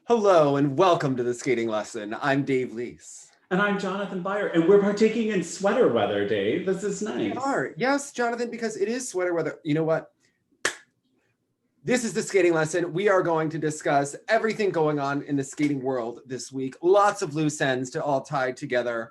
Hello and welcome to the skating lesson. I'm Dave Leese. And I'm Jonathan Byer, and we're partaking in sweater weather, Dave. This is nice. We are. Yes, Jonathan, because it is sweater weather. You know what? This is the skating lesson. We are going to discuss everything going on in the skating world this week. Lots of loose ends to all tie together.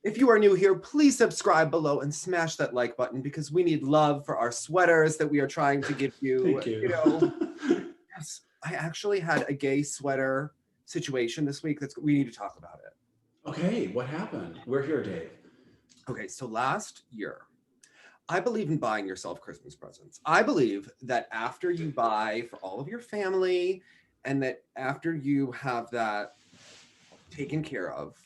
If you are new here, please subscribe below and smash that like button because we need love for our sweaters that we are trying to give you. Thank you. Yes, I actually had a gay sweater situation this week. We need to talk about it. Okay, what happened? We're here, Dave. Okay, so last year, I believe in buying yourself Christmas presents. I believe that after you buy for all of your family and that after you have that taken care of,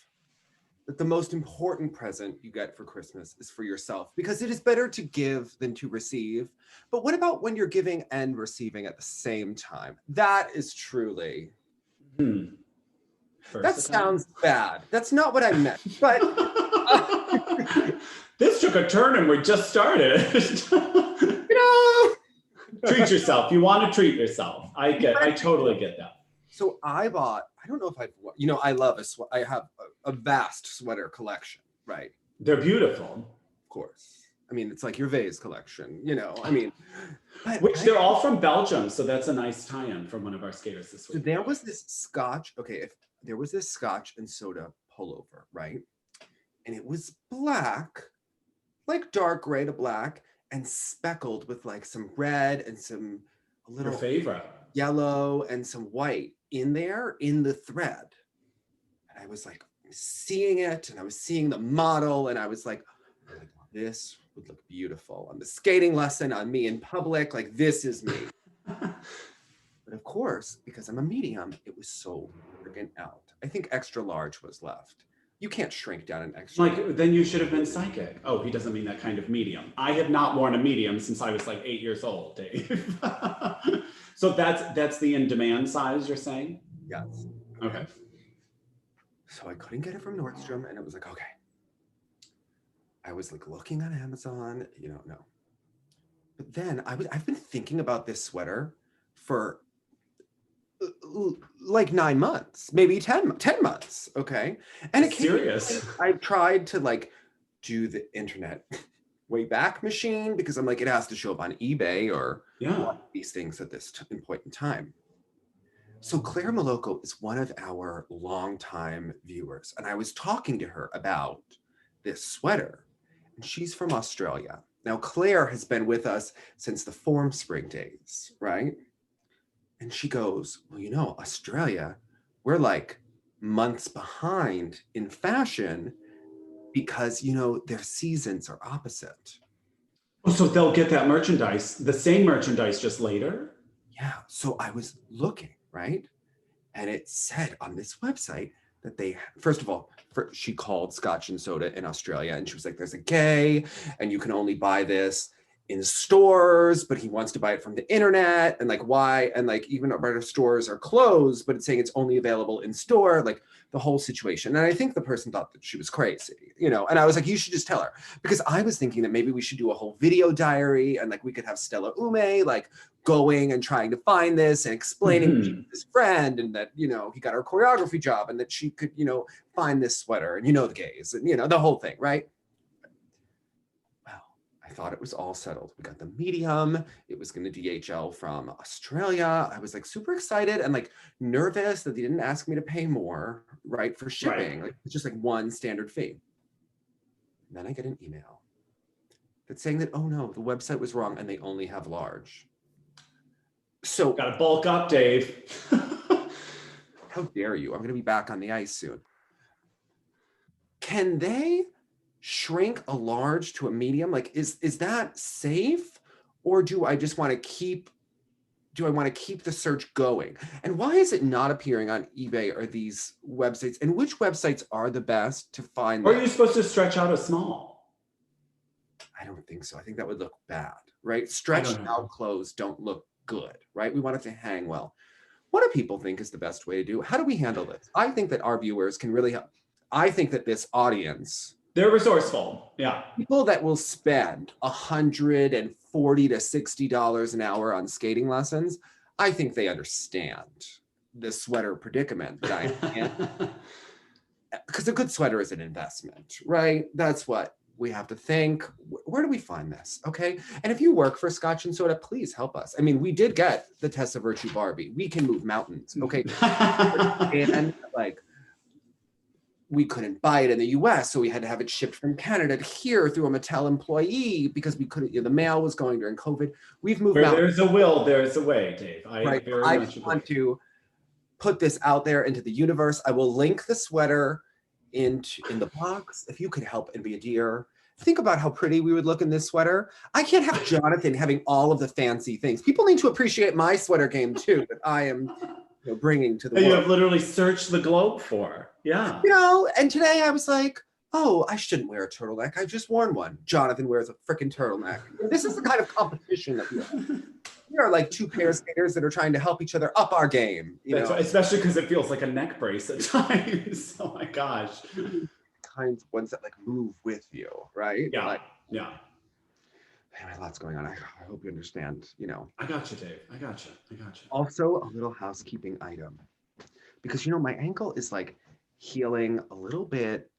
that the most important present you get for Christmas is for yourself because it is better to give than to receive. But what about when you're giving and receiving at the same time? That is truly... That sounds bad. That's not what I meant, but... This took a turn and we just started. Treat yourself. You want to treat yourself. I totally get that. So I bought, I don't know if I have a vast sweater collection, right? They're beautiful. Of course. I mean, it's like your vase collection, Which they're all from Belgium, so that's a nice tie-in from one of our skaters this week. So there was this Scotch, there was this Scotch and soda pullover, right? And it was black, like dark gray to black, and speckled with like some red and a little Your favorite. Yellow and some white in there in the thread. And I was like seeing it and I was seeing the model and I was like, this would look beautiful on the skating lesson, on me in public, like this is me. But of course, because I'm a medium, it was so freaking out. I think extra large was left. You can't shrink down an extra. Like, then you should have been psychic. Oh, he doesn't mean that kind of medium. I have not worn a medium since I was like 8 years old, Dave. So that's the in-demand size you're saying? Yes. Okay. So I couldn't get it from Nordstrom and it was like, okay. I was like looking on Amazon, no. But then I've been thinking about this sweater for like 9 months, maybe 10 months, okay? And it's serious. I tried to like do the internet way back machine because I'm like, it has to show up on eBay or one of these things at this point in time. So Claire Maloko is one of our longtime viewers. And I was talking to her about this sweater and she's from Australia. Now, Claire has been with us since the Form Spring days, right? And she goes, well, Australia, we're like months behind in fashion because, their seasons are opposite. Oh, so they'll get that merchandise, the same merchandise just later? Yeah, so I was looking, right? And it said on this website that they, first of all, she called Scotch and Soda in Australia and she was like, there's a gay and you can only buy this in stores, but he wants to buy it from the internet and like why? And like even our stores are closed, but it's saying it's only available in store, like the whole situation. And I think the person thought that she was crazy, and I was like, you should just tell her because I was thinking that maybe we should do a whole video diary and like we could have Stella Ume like going and trying to find this and explaining to his friend and that, he got her choreography job and that she could, find this sweater and the gays and, the whole thing, right? I thought it was all settled. We got the medium. It was going to DHL from Australia. I was like super excited and like nervous that they didn't ask me to pay more, right, for shipping. Like it's just like one standard fee. And then I get an email that's saying that, oh no, the website was wrong and they only have large. So gotta bulk up, Dave. How dare you? I'm going to be back on the ice soon. Can they shrink a large to a medium? Like, is that safe? Or do I just want to keep the search going? And why is it not appearing on eBay or these websites? And which websites are the best to find? Or are you supposed to stretch out a small? I don't think so. I think that would look bad, right? Stretched out clothes don't look good, right? We want it to hang well. What do people think is the best way to do? How do we handle this? I think that our viewers can really help. I think that this audience, they're resourceful. Yeah. People that will spend $140 to $60 an hour on skating lessons, I think they understand this sweater predicament that I'm in. Because a good sweater is an investment, right? That's what we have to think. Where do we find this? Okay. And if you work for Scotch and Soda, please help us. I mean, we did get the Tessa Virtue Barbie. We can move mountains. Okay. And like, we couldn't buy it in the US, so we had to have it shipped from Canada to here through a Mattel employee because we couldn't, the mail was going during COVID. We've moved Where mountains. there's a will, there's a way, Dave. I want to put this out there into the universe. I will link the sweater in the box. If you could help and be a dear, think about how pretty we would look in this sweater. I can't have Jonathan having all of the fancy things. People need to appreciate my sweater game too, that I am bringing to the world. You have literally searched the globe for. Yeah. And today I was like, oh, I shouldn't wear a turtleneck. I've just worn one. Jonathan wears a freaking turtleneck. This is the kind of competition that we are. We are like two pair skaters that are trying to help each other up our game. That's right, especially because it feels like a neck brace at times. Oh my gosh. Kinds of ones that like move with you, right? Yeah. Like, yeah. Anyway, lots going on. I hope you understand, I got you, Dave. I got you. Also, a little housekeeping item. Because, my ankle is like healing a little bit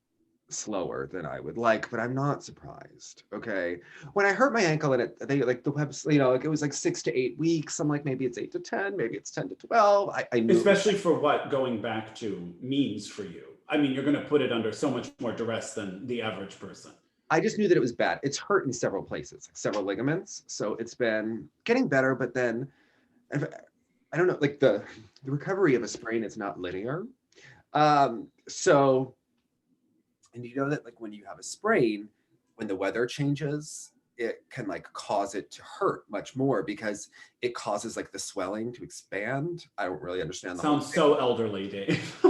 slower than I would like, but I'm not surprised. Okay. When I hurt my ankle and they like the website, it was like 6 to 8 weeks. I'm like, maybe it's 8 to 10, maybe it's 10 to 12. I knew. Especially for what going back to means for you. I mean, you're going to put it under so much more duress than the average person. I just knew that it was bad. It's hurt in several places, like several ligaments. So it's been getting better, but then I don't know, like the recovery of a sprain is not linear. And you know that like when you have a sprain, when the weather changes, it can like cause it to hurt much more because it causes like the swelling to expand. I don't really understand. Sounds so elderly, Dave.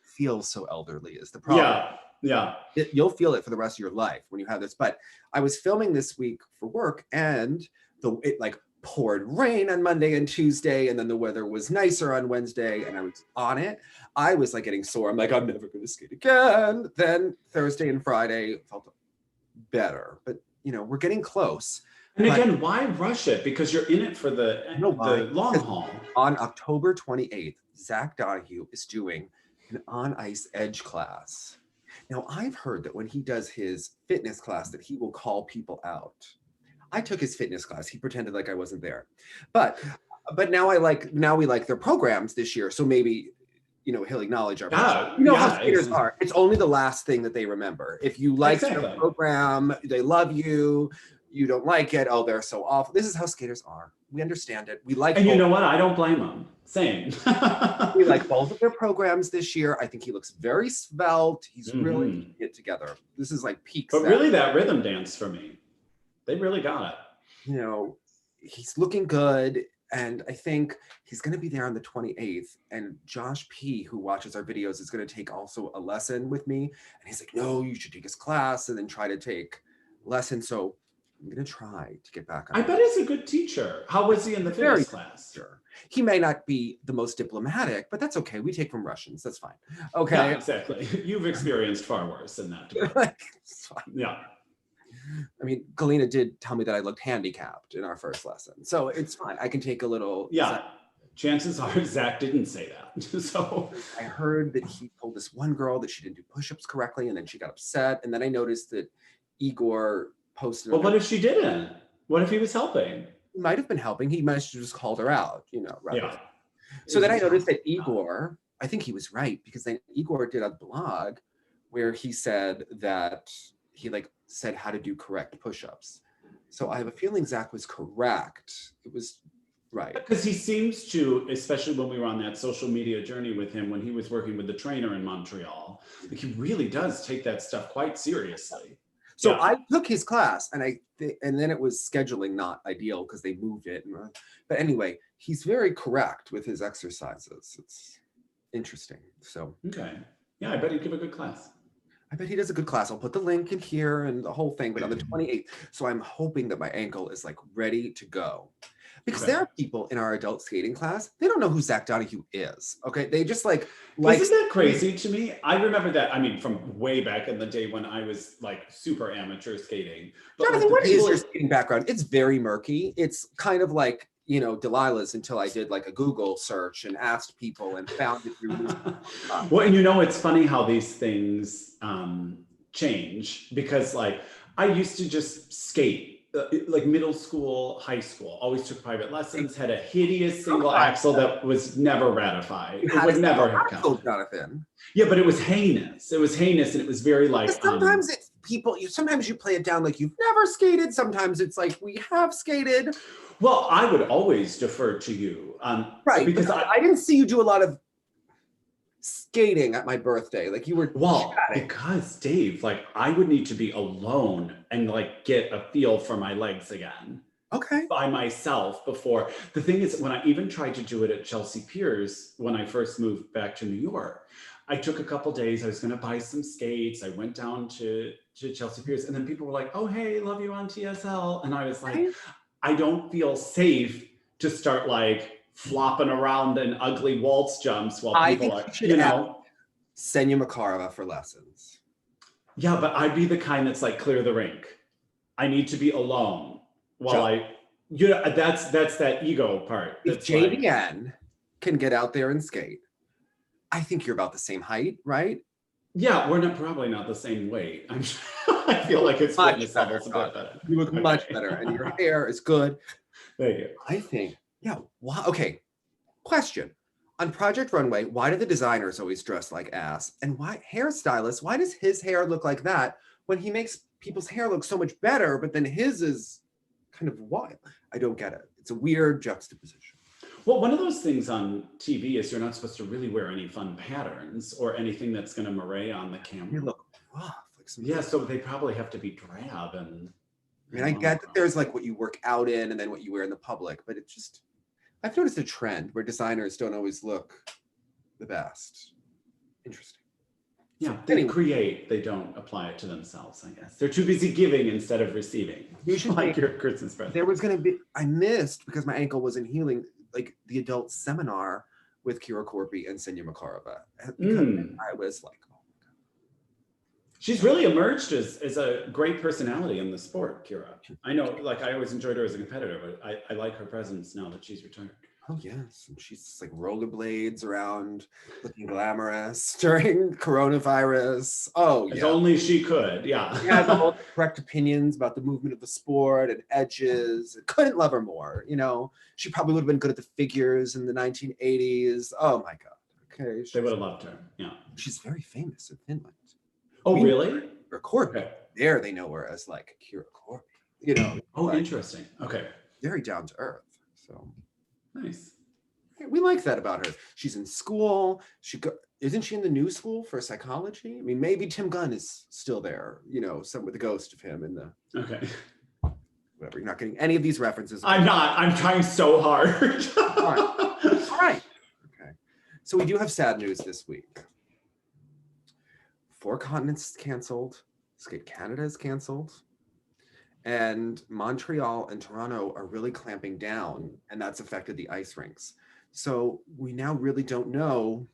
Feels so elderly is the problem. Yeah. You'll feel it for the rest of your life when you have this. But I was filming this week for work and it like poured rain on Monday and Tuesday, and then the weather was nicer on Wednesday, and I was on it. I was like getting sore. I'm like, I'm never going to skate again. Then Thursday and Friday felt better, but we're getting close. And again, why rush it? Because you're in it for the long haul. On October 28th, Zach Donahue is doing an on-ice edge class. Now, I've heard that when he does his fitness class that he will call people out. I took his fitness class. He pretended like I wasn't there. But now we like their programs this year. So maybe, he'll acknowledge our program. How skaters are. It's only the last thing that they remember. If you like their program, they love you. You don't like it. Oh, they're so awful. This is how skaters are. We understand it. We like. And you know what? I don't blame them. Same. We like both of their programs this year. I think he looks very svelte. He's really putting it together. This is like peak. But really, that rhythm dance for me. They really got it. He's looking good. And I think he's going to be there on the 28th. And Josh P., who watches our videos, is going to take also a lesson with me. And he's like, no, you should take his class and then try to take lessons. So I'm going to try to get back on. I bet he's a good teacher. How was he in the fitness class? Sure. He may not be the most diplomatic, but that's okay. We take from Russians. That's fine. Okay. Yeah, exactly. You've experienced far worse than that. It's fine. Yeah. I mean, Galina did tell me that I looked handicapped in our first lesson. So it's fine. I can take a little. Yeah. Chances are Zach didn't say that. So I heard that he told this one girl that she didn't do push-ups correctly, and then she got upset. And then I noticed that Igor posted. Well, what if she didn't? What if he was helping? He might have been helping. He might have just called her out, right? Yeah. So then I noticed that Igor, I think he was right, because then Igor did a blog where he said that he said how to do correct push-ups. So I have a feeling Zach was correct. It was right. Because he seems to, especially when we were on that social media journey with him, when he was working with the trainer in Montreal, he really does take that stuff quite seriously. So I took his class, and then it was scheduling not ideal because they moved it. But anyway, he's very correct with his exercises. It's interesting. So okay, yeah, I bet he'd give a good class. I bet he does a good class. I'll put the link in here and the whole thing, but on the 28th. So I'm hoping that my ankle is ready to go. Because there are people in our adult skating class, they don't know who Zach Donahue is. Okay. They just like isn't that crazy to me? I remember that. I mean, from way back in the day when I was super amateur skating. But Jonathan, what is your skating background? It's very murky. It's kind of like, Delilah's until I did like a Google search and asked people and found it through. Well, and it's funny how these things change, because like I used to just skate. Like middle school, high school, always took private lessons, had a hideous single axle that was never ratified. It would never have counted. Jonathan. Yeah, but it was heinous. It was heinous, and it was very like. Sometimes it's people. Sometimes you play it down like you've never skated. Sometimes it's like we have skated. Well, I would always defer to you, right? Because I didn't see you do a lot of skating at my birthday. Like you were chatting. Because Dave, like I would need to be alone and like get a feel for my legs again. Okay. By myself before. The thing is, when I even tried to do it at Chelsea Piers, when I first moved back to New York, I took a couple days, I was gonna buy some skates. I went down to Chelsea Piers, and then people were like, oh, hey, love you on TSL. And I was like, I don't feel safe to start like flopping around in ugly waltz jumps while people are, Senya Makarova for lessons. Yeah, but I'd be the kind that's like, clear the rink. I need to be alone while that's that ego part. If JDN can get out there and skate, I think you're about the same height, right? Yeah, we're probably not the same weight. I feel like it's fitness levels a bit better. You look much better, and your hair is good. Thank you. I think, okay. Question. On Project Runway, why do the designers always dress like ass? And why does his hair look like that when he makes people's hair look so much better, but then his is kind of wild? I don't get it. It's a weird juxtaposition. Well, one of those things on TV is you're not supposed to really wear any fun patterns or anything that's going to moray on the camera. You look rough. So they probably have to be drab. And I mean, I get that there's like what you work out in and then what you wear in the public, but it's just, I've noticed a trend where designers don't always look the best. Interesting. Yeah, they create, they don't apply it to themselves, I guess. They're too busy giving instead of receiving. You should like your Christmas present. There was going to be, I missed because my ankle wasn't healing, like the adult seminar with Kira Korpi and Senya Makarova. I was like, oh my God. She's really emerged as a great personality in the sport, Kira. I know, like I always enjoyed her as a competitor, but I like her presence now that she's retired. Oh yes, and she's like rollerblades around, looking glamorous during coronavirus. Oh yeah, as only she could. Yeah, she had all the correct opinions about the movement of the sport and edges. Couldn't love her more. She probably would have been good at the figures in the 1980s. Oh my God. Okay, they would have loved her. Yeah, she's very famous in Finland. Oh really? Korpi. Okay. There they know her as like Kira Korpi. Oh, interesting. Okay. Very down to earth. So. Nice. We like that about her. She's in school. Isn't she in the new school for psychology? I mean, maybe Tim Gunn is still there, some with the ghost of him in the. Okay. Whatever. You're not getting any of these references. I'm not. I'm trying so hard. All right. Okay. So we do have sad news this week. 4 continents canceled. Skate Canada is canceled. And Montreal and Toronto are really clamping down, and that's affected the ice rinks. So we now really don't know,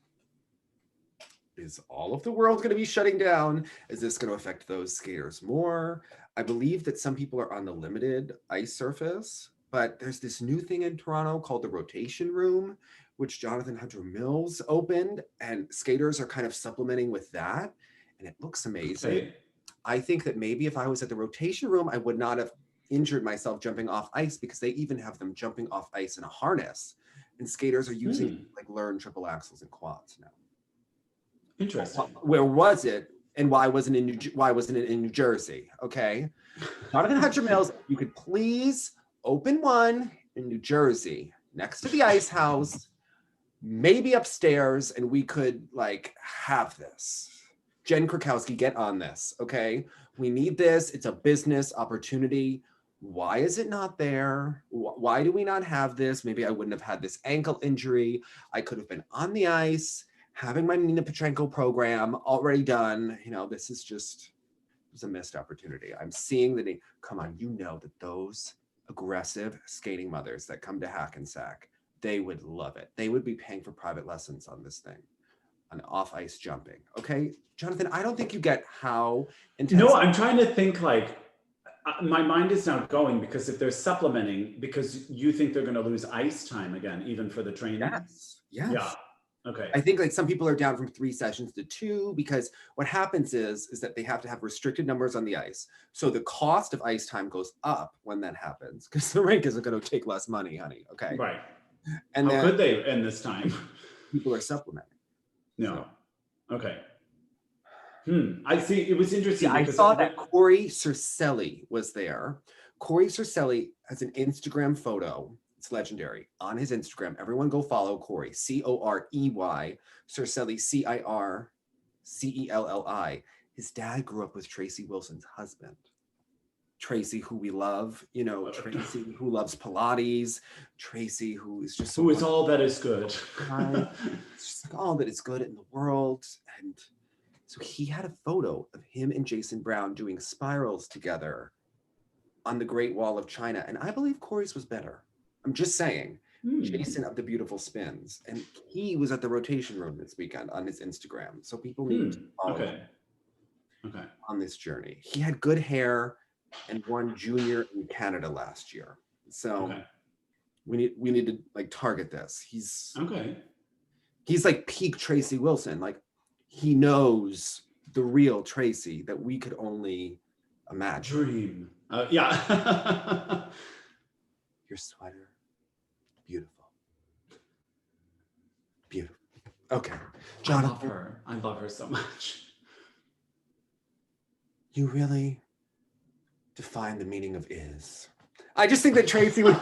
is all of the world going to be shutting down? Is this going to affect those skaters more? I believe that some people are on the limited ice surface, but there's this new thing in Toronto called the rotation room, which Jonathan Hunter Mills opened, and skaters are kind of supplementing with that, and it looks amazing. Okay. I think that maybe if I was at the rotation room, I would not have injured myself jumping off ice, because they even have them jumping off ice in a harness, and skaters are using learn triple axels and quads now. Interesting. Where was it, and why wasn't it in New Jersey? Okay, Jonathan Hunter Mills, you could please open one in New Jersey next to the ice house, maybe upstairs, and we could have this. Jen Krakowski, get on this, okay? We need this. It's a business opportunity. Why is it not there? Why do we not have this? Maybe I wouldn't have had this ankle injury. I could have been on the ice, having my Nina Petrenko program already done. This is just a missed opportunity. I'm seeing the need. Come on, that those aggressive skating mothers that come to Hackensack, they would love it. They would be paying for private lessons on this thing. On off ice jumping. Okay, Jonathan, I don't think you get how intense. No, I'm trying to think My mind is now going because if they're supplementing, because you think they're going to lose ice time again, even for the training. Yes. Yes. Yeah. Okay. I think like some people are down from 3 sessions to 2 because what happens is that they have to have restricted numbers on the ice. So the cost of ice time goes up when that happens because the rink isn't going to take less money, honey. Okay. Right. And how could they end this time? People are supplementing. No. So. Okay. I see. It was interesting. Yeah, I saw that Corey Cercelli was there. Corey Cercelli has an Instagram photo. It's legendary. On his Instagram, everyone go follow Corey, Corey, Cercelli, Circelli. His dad grew up with Tracy Wilson's husband. Tracy, who we love, you know, Tracy, who loves Pilates, Tracy, who is just... who is all that is good. It's just like all that is good in the world. And so he had a photo of him and Jason Brown doing spirals together on the Great Wall of China. And I believe Corey's was better. I'm just saying. Jason of the Beautiful Spins. And he was at the rotation room this weekend on his Instagram. So people need to follow him on this journey. He had good hair and won junior in Canada last year. So we need to like target this. He's like peak Tracy Wilson. Like he knows the real Tracy that we could only imagine. Dream. Yeah. Your sweater, beautiful. Beautiful. Okay. Jonathan. I love her so much. You really define the meaning of is. I just think that Tracy would...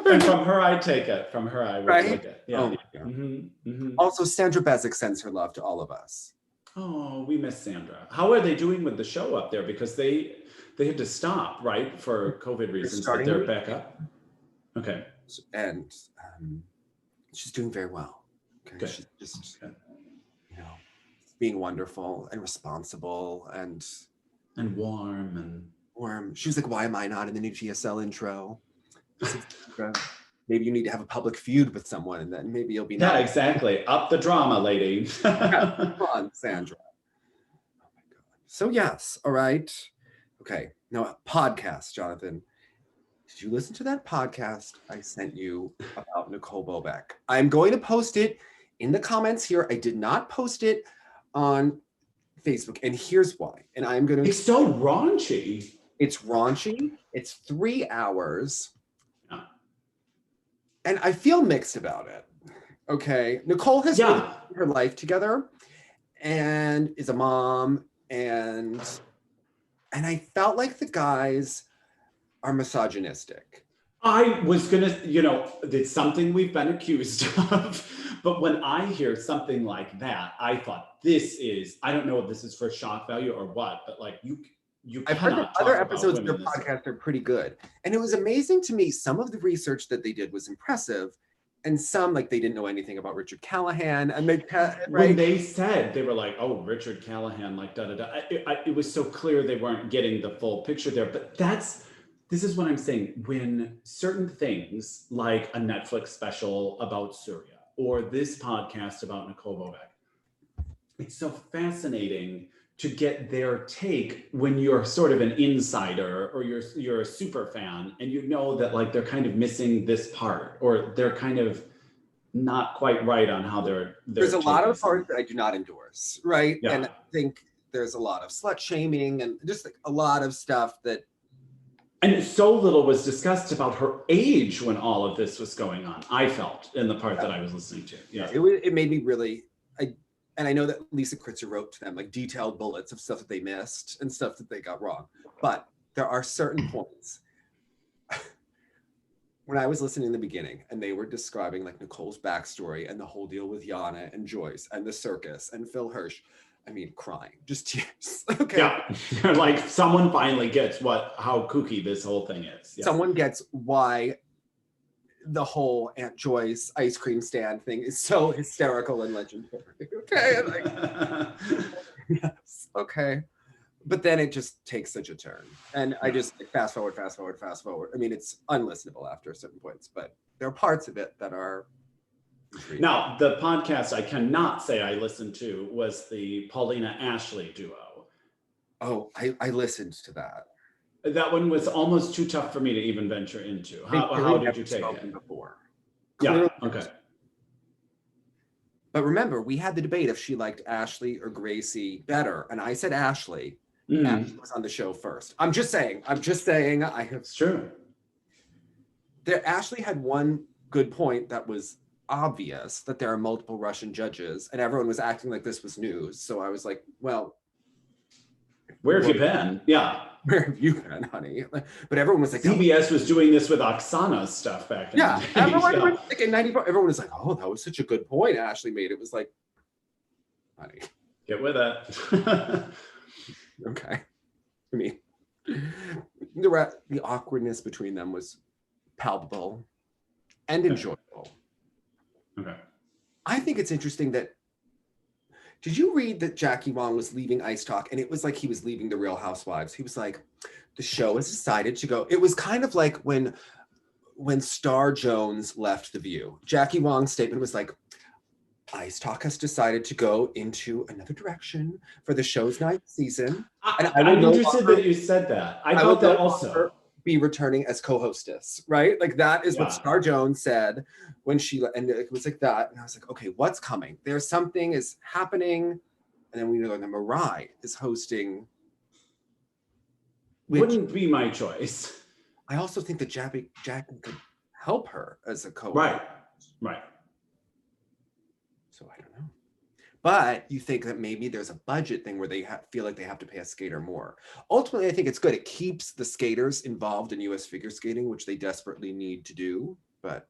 And from her, I take it. From her, I would take it. Yeah. Oh my God. Also, Sandra Bezic sends her love to all of us. Oh, we miss Sandra. How are they doing with the show up there? Because they had to stop, right, for COVID reasons, but they're back up. Okay. And she's doing very well. Okay. Good. She's just, you know, being wonderful and responsible and warm. She was like, why am I not in the new GSL intro? Maybe you need to have a public feud with someone and then maybe you'll be nice. Exactly. Up the drama, lady. Come on, Sandra. Oh my God. So yes, all right. Okay. Now, podcast, Jonathan. Did you listen to that podcast I sent you about Nicole Bobek? I'm going to post it in the comments here. I did not post it on Facebook, and here's why. And I'm going to... It's so raunchy. It's raunchy. It's 3 hours. And I feel mixed about it. Okay. Nicole has her life together and is a mom, and I felt like the guys are misogynistic. I was gonna, you know, it's something we've been accused of, but when I hear something like that, I thought this is, I don't know if this is for shock value or what, but like I've heard that other episodes of their podcast are pretty good. And it was amazing to me, some of the research that they did was impressive, and some, like, they didn't know anything about Richard Callahan, and they when they said, they were like, oh, Richard Callahan, like da-da-da. It was so clear they weren't getting the full picture there, but this is what I'm saying. When certain things like a Netflix special about Syria or this podcast about Nicole Bobek, it's so fascinating to get their take when you're sort of an insider or you're a super fan and you know that like they're kind of missing this part or they're kind of not quite right on how there's a lot of parts that I do not endorse, right? Yeah. And I think there's a lot of slut shaming and just like a lot of stuff that... And so little was discussed about her age when all of this was going on, I felt, in the part that I was listening to. Yeah. It made me really... And I know that Lisa Kritzer wrote to them like detailed bullets of stuff that they missed and stuff that they got wrong. But there are certain points. When I was listening in the beginning and they were describing like Nicole's backstory and the whole deal with Yana and Joyce and the circus and Phil Hirsch, I mean, crying, just tears. Okay. Yeah, you're like, someone finally gets how kooky this whole thing is. Yeah. Someone gets why the whole Aunt Joyce ice cream stand thing is so hysterical and legendary. Okay. Like, yes. Okay. But then it just takes such a turn. And I just like, fast forward. I mean, it's unlistenable after certain points, but there are parts of it that are intriguing. Now, the podcast I cannot say I listened to was the Paulina Ashley duo. Oh, I listened to that. That one was almost too tough for me to even venture into. They've How clearly did never you take spoken it? before. Yeah, Clearly. okay. But remember, we had the debate if she liked Ashley or Gracie better, and I said Ashley. Ashley was on the show first. I'm just saying. I have. It's true. Ashley had one good point that was obvious, that there are multiple Russian judges, and everyone was acting like this was news. So I was like, well, where have you been? Yeah. Where have you been, honey? But everyone was like, CBS was doing this with Oksana's stuff back in the day. Everyone was like, in 94, everyone was like, oh, that was such a good point Ashley made. It was like, honey. Get with it. Okay. I mean, the awkwardness between them was palpable and enjoyable. Okay. I think it's interesting that, did you read that Jackie Wong was leaving Ice Talk, and it was like he was leaving the Real Housewives? He was like, the show has decided to go. It was kind of like when Star Jones left The View. Jackie Wong's statement was like, Ice Talk has decided to go into another direction for the show's 9th season. And I'm interested that you said that. I thought that also. Be returning as co-hostess, right? Like that is what Star Jones said when she, and it was like that. And I was like, okay, what's coming? There's something is happening. And then we know that Mirai is hosting. Wouldn't be my choice. I also think that Jackie could help her as a co-host. Right. So I don't know. But you think that maybe there's a budget thing where they feel like they have to pay a skater more. Ultimately, I think it's good. It keeps the skaters involved in US figure skating, which they desperately need to do. But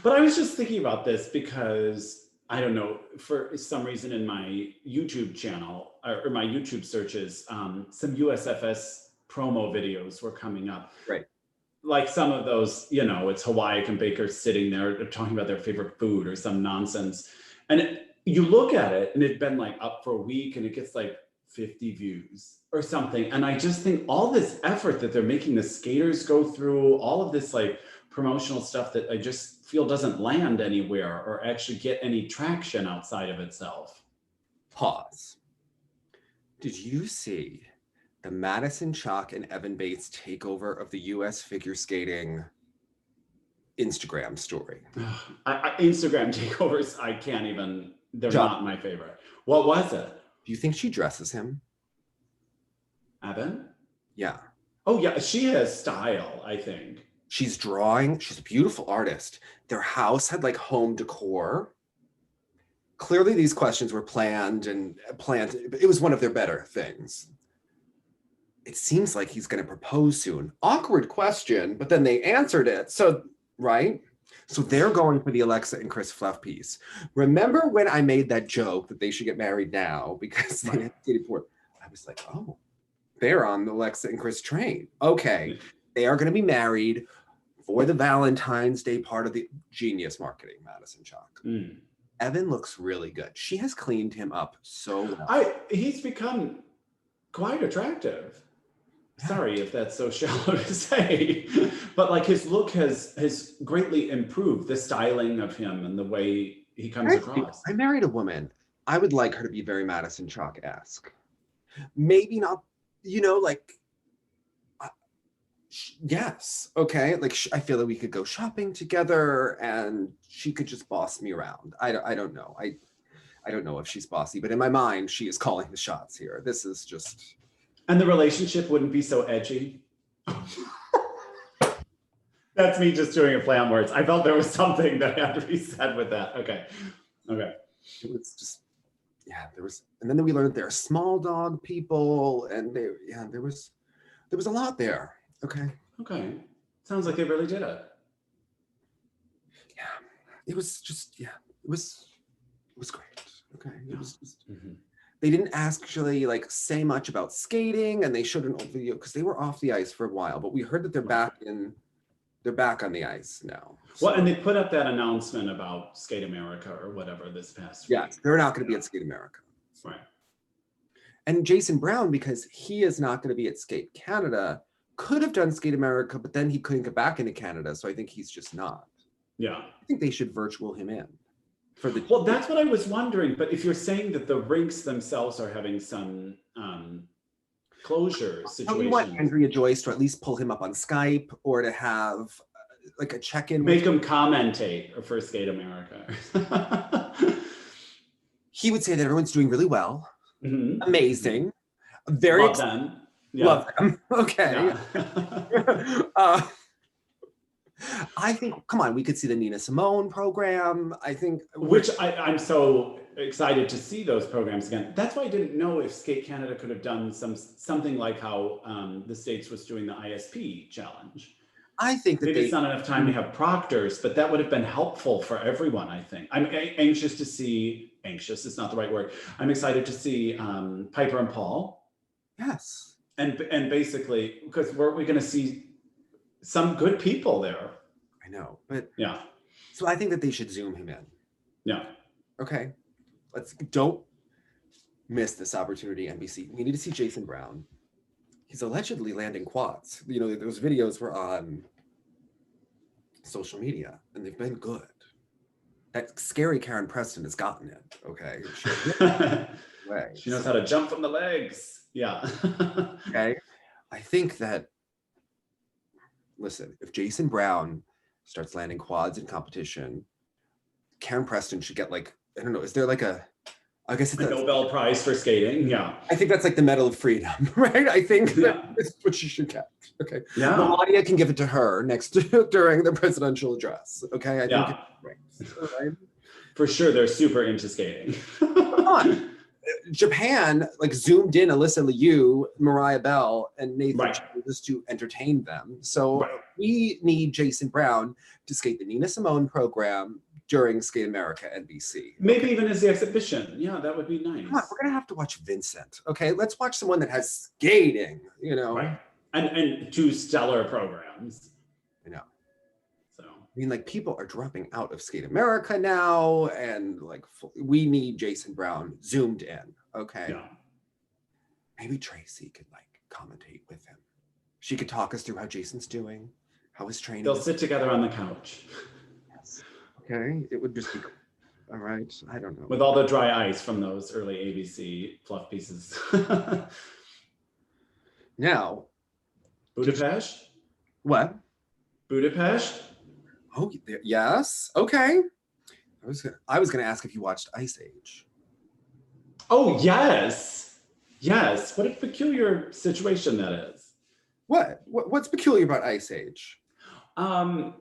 I was just thinking about this because, I don't know, for some reason in my YouTube channel or my YouTube searches, some USFS promo videos were coming up. Right. Like some of those, it's Hawaiian bakers sitting there talking about their favorite food or some nonsense. And you look at it and it'd been like up for a week and it gets like 50 views or something. And I just think all this effort that they're making the skaters go through, all of this like promotional stuff that I just feel doesn't land anywhere or actually get any traction outside of itself. Pause. Did you see the Madison Chalk and Evan Bates takeover of the US figure skating Instagram story? Instagram takeovers, I can't even. They're not my favorite. What was it? Do you think she dresses him? Evan? Yeah. Oh, yeah. She has style, I think. She's drawing. She's a beautiful artist. Their house had like home decor. Clearly, these questions were planned. It was one of their better things. It seems like he's going to propose soon. Awkward question, but then they answered it. So, right? So they're going for the Alexa and Chris Fluff piece. Remember when I made that joke that they should get married now because they didn't get it before? I was like, oh, they're on the Alexa and Chris train. Okay, they are going to be married for the Valentine's Day part of the genius marketing, Madison Chalk. Evan looks really good. She has cleaned him up so well. He's become quite attractive. Sorry if that's so shallow to say, but like his look has greatly improved, the styling of him and the way he comes across. I married a woman. I would like her to be very Madison Chalk-esque. Maybe not, yes, okay. Like I feel like we could go shopping together and she could just boss me around. I don't know. I don't know if she's bossy, but in my mind, she is calling the shots here. This is just... And the relationship wouldn't be so edgy. That's me just doing a play on words. I felt there was something that had to be said with that. Okay. It was just, there was, and then we learned they're small dog people, and there was a lot there. Okay. Sounds like they really did it. Yeah. It was just, it was great. Okay. It was just. They didn't actually say much about skating, and they showed an old video because they were off the ice for a while, but we heard that they're back on the ice now. Well, and they put up that announcement about Skate America or whatever this past week. Yeah, they're not going to be at Skate America. Right. And Jason Brown, because he is not going to be at Skate Canada, could have done Skate America, but then he couldn't get back into Canada, so I think he's just not. Yeah. I think they should virtual him in. Well, that's what I was wondering. But if you're saying that the rinks themselves are having some closure So situation. we want Andrea Joyce to at least pull him up on Skype or to have like a check-in. Make him commentate for Skate America. He would say that everyone's doing really well. Mm-hmm. Amazing. Very love them. Yeah. Love them. Okay. Yeah. I think, come on, we could see the Nina Simone program. I think. Which I'm so excited to see those programs again. That's why I didn't know if Skate Canada could have done something like how the States was doing the ISP challenge. I think that maybe it's not enough time to have proctors, but that would have been helpful for everyone, I think. I'm anxious to see, anxious is not the right word. I'm excited to see Piper and Paul. Yes. And basically, because we're going to see some good people there. I know, but yeah. So I think that they should Zoom him in. Yeah. Okay. Don't miss this opportunity, NBC. We need to see Jason Brown. He's allegedly landing quads. You know, those videos were on social media and they've been good. That scary Karen Preston has gotten it. Okay. She knows how to jump from the legs. Yeah. Okay. I think that, listen, if Jason Brown starts landing quads in competition, Karen Preston should get like, I don't know, is there like I guess it's a Nobel Prize for skating. Yeah. I think that's like the Medal of Freedom, right? I think that's what she should get. Okay. Yeah. Melania can give it to her during the presidential address. Okay. I think right. For sure, they're super into skating. Come on. Japan like zoomed in Alyssa Liu, Mariah Bell, and Nathan just to entertain them. So we need Jason Brown to skate the Nina Simone program during Skate America NBC. Maybe even as the exhibition. Yeah, that would be nice. Come on, we're gonna have to watch Vincent. Okay, let's watch someone that has skating, you know. Right. And two stellar programs. I know. So I mean, like people are dropping out of Skate America now, and like we need Jason Brown zoomed in. Okay. Yeah. Maybe Tracy could like commentate with him. She could talk us through how Jason's doing, how his training. They'll sit together on the couch. Yes. Okay. It would just be all right. I don't know. With all the dry ice from those early ABC fluff pieces. Now, Budapest? What? Budapest? Oh, yes. Okay. I was gonna ask if you watched Ice Age. Oh, yes. Yes. What a peculiar situation that is. What's peculiar about Ice Age? I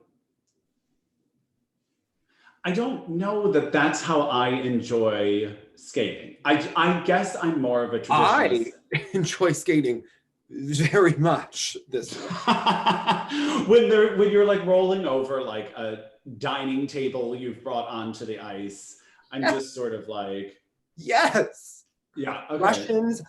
don't know that that's how I enjoy skating. I guess I'm more of a traditionalist. I enjoy skating very much this way. when you're like rolling over like a dining table you've brought onto the ice, I'm just sort of like, yes. Yeah. Okay. Russians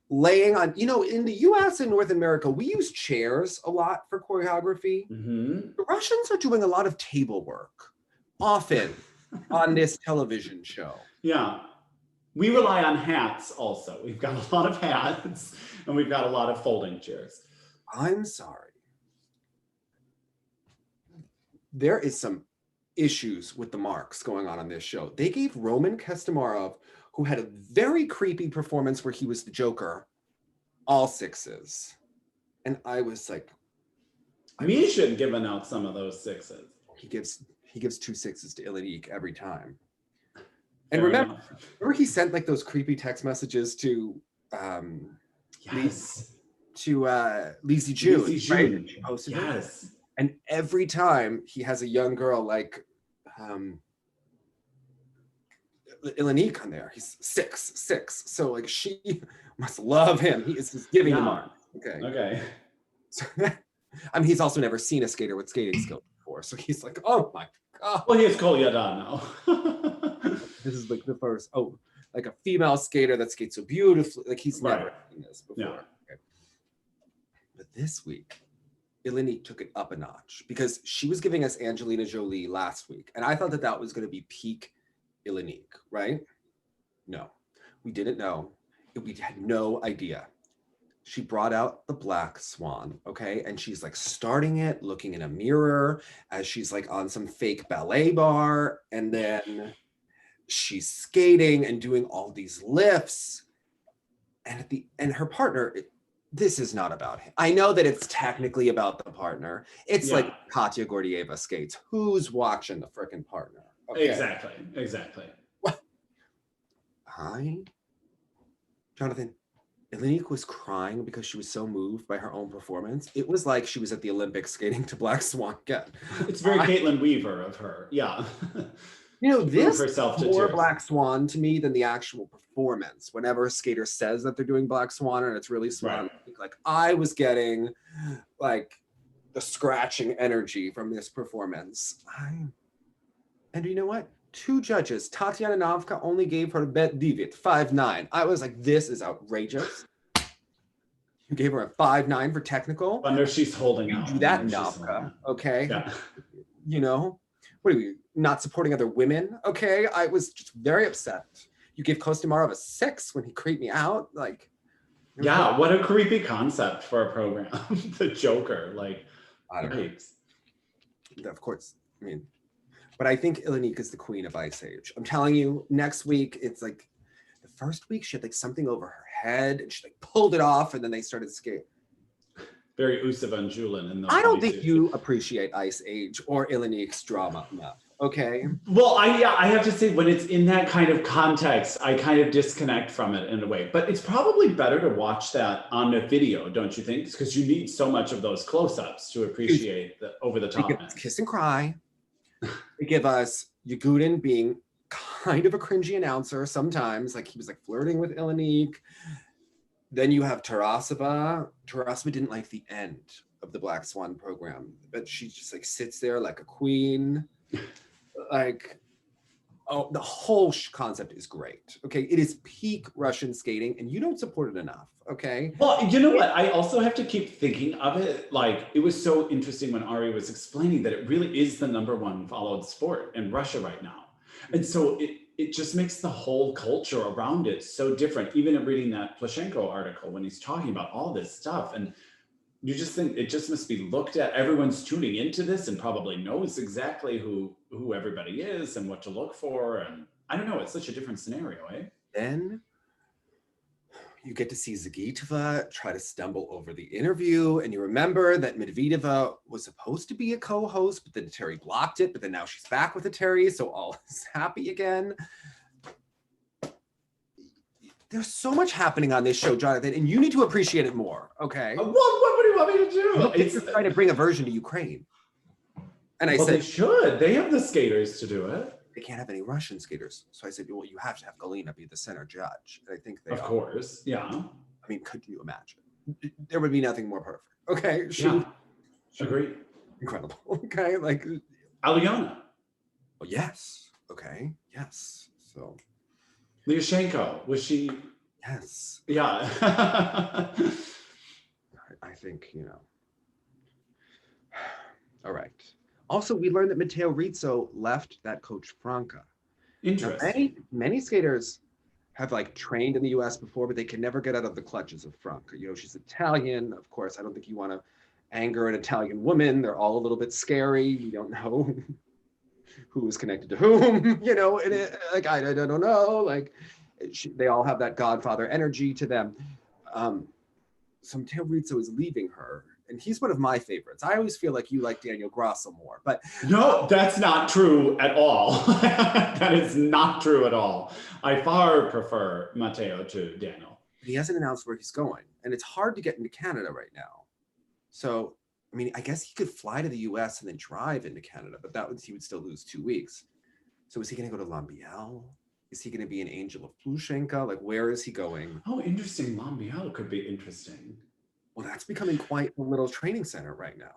laying on, you know, in the US and North America, we use chairs a lot for choreography. Mm-hmm. The Russians are doing a lot of table work, often on this television show. Yeah. We rely on hats also. We've got a lot of hats and we've got a lot of folding chairs. I'm sorry. There is some issues with the marks going on this show. They gave Roman Kostomarov, who had a very creepy performance where he was the Joker, all 6s. And I was like, Misha had given out some of those 6s. He gives 2 6s to Ilinykh every time. And remember he sent like those creepy text messages to yes. Lizzie June, right? She posted yes. And every time he has a young girl like Ilinykh on there, he's 6. So like she must love him. He is just giving him on. Okay. So, I mean, he's also never seen a skater with skating skills before. So he's like, oh my God. Well, he has Kolyada now. This is like the first, like a female skater that skates so beautifully. Like he's never seen this before. Yeah. Okay. But this week, Ilinykh took it up a notch because she was giving us Angelina Jolie last week. And I thought that was going to be peak Ilinykh, right? No, we didn't know. We had no idea. She brought out the black swan, okay? And she's like starting it, looking in a mirror as she's like on some fake ballet bar. And then she's skating and doing all these lifts. And her partner this is not about him. I know that it's technically about the partner. It's like Katya Gordieva skates. Who's watching the freaking partner? Okay. Exactly. Hi, Jonathan. Ilinykh was crying because she was so moved by her own performance. It was like she was at the Olympics skating to Black Swan again. It's very Caitlin Weaver of her. Yeah. You know, this is herself to more tears. Black Swan to me than the actual performance. Whenever a skater says that they're doing Black Swan and it's really swan, like I was getting like the scratching energy from this performance. And you know what? 2 judges, Tatiana Navka only gave her bet Divit 5.9. I was like, this is outrageous. You gave her a 5.9 for technical. I know she's holding out. Do that, Navka. Okay. Yeah. You know, what are we not supporting other women? Okay. I was just very upset. You gave Kostomarov a 6 when he creeped me out. Like, yeah, what a creepy concept for a program. The Joker, like, I don't know. Of course. I mean, but I think Ilinykh is the queen of Ice Age. I'm telling you, next week, it's like the first week she had like something over her head and she like pulled it off and then they started skating. Very Usa Van Julen. I don't think you appreciate Ice Age or Ilinykh's drama enough. Okay. Well, I have to say, when it's in that kind of context, I kind of disconnect from it in a way. But it's probably better to watch that on a video, don't you think? Because you need so much of those close-ups to appreciate the over-the-top. Kiss and cry. They give us Yagudin being kind of a cringy announcer sometimes, like he was like flirting with Ilinykh. Then you have Tarasova. Tarasova didn't like the end of the Black Swan program, but she just like sits there like a queen. Like, oh, the whole concept is great. Okay, it is peak Russian skating, and you don't support it enough. Okay. Well, you know what? I also have to keep thinking of it. Like, it was so interesting when Ari was explaining that it really is the #1 followed sport in Russia right now, and so it just makes the whole culture around it so different. Even in reading that Plushenko article when he's talking about all this stuff, and you just think it just must be looked at. Everyone's tuning into this and probably knows exactly who everybody is and what to look for. And I don't know, it's such a different scenario, eh? Then you get to see Zagitova try to stumble over the interview. And you remember that Medvedeva was supposed to be a co-host, but then Terry blocked it. But then now she's back with a Terry, so all is happy again. There's so much happening on this show, Jonathan, and you need to appreciate it more, okay? What do you want me to do? It's trying to bring a version to Ukraine. And I said, they should. They have the skaters to do it. They can't have any Russian skaters. So I said, well, you have to have Galina be the center judge. And I think they Of course, yeah. I mean, could you imagine? There would be nothing more perfect. Okay, Agreed. Incredible. Okay, like Alena. Oh, yes. Okay, yes. So Plushenko, was she? Yes. Yeah. I think, you know. All right. Also, we learned that Matteo Rizzo left that coach Franca. Interesting. Many skaters have like trained in the US before, but they can never get out of the clutches of Franca. You know, she's Italian. Of course, I don't think you want to anger an Italian woman. They're all a little bit scary. You don't know who is connected to whom, you know, and like, I don't know, like they all have that Godfather energy to them. So Matteo Rizzo is leaving her, and he's one of my favorites. I always feel like you like Daniel Grasso more, but no, that's not true at all. That is not true at all. I far prefer Matteo to Daniel. He hasn't announced where he's going, and it's hard to get into Canada right now. So, I mean, I guess he could fly to the US and then drive into Canada, but he would still lose 2 weeks. So is he going to go to Lambiel? Is he going to be an angel of Plushenko? Like, where is he going? Oh, interesting. Lambiel could be interesting. Well, that's becoming quite a little training center right now.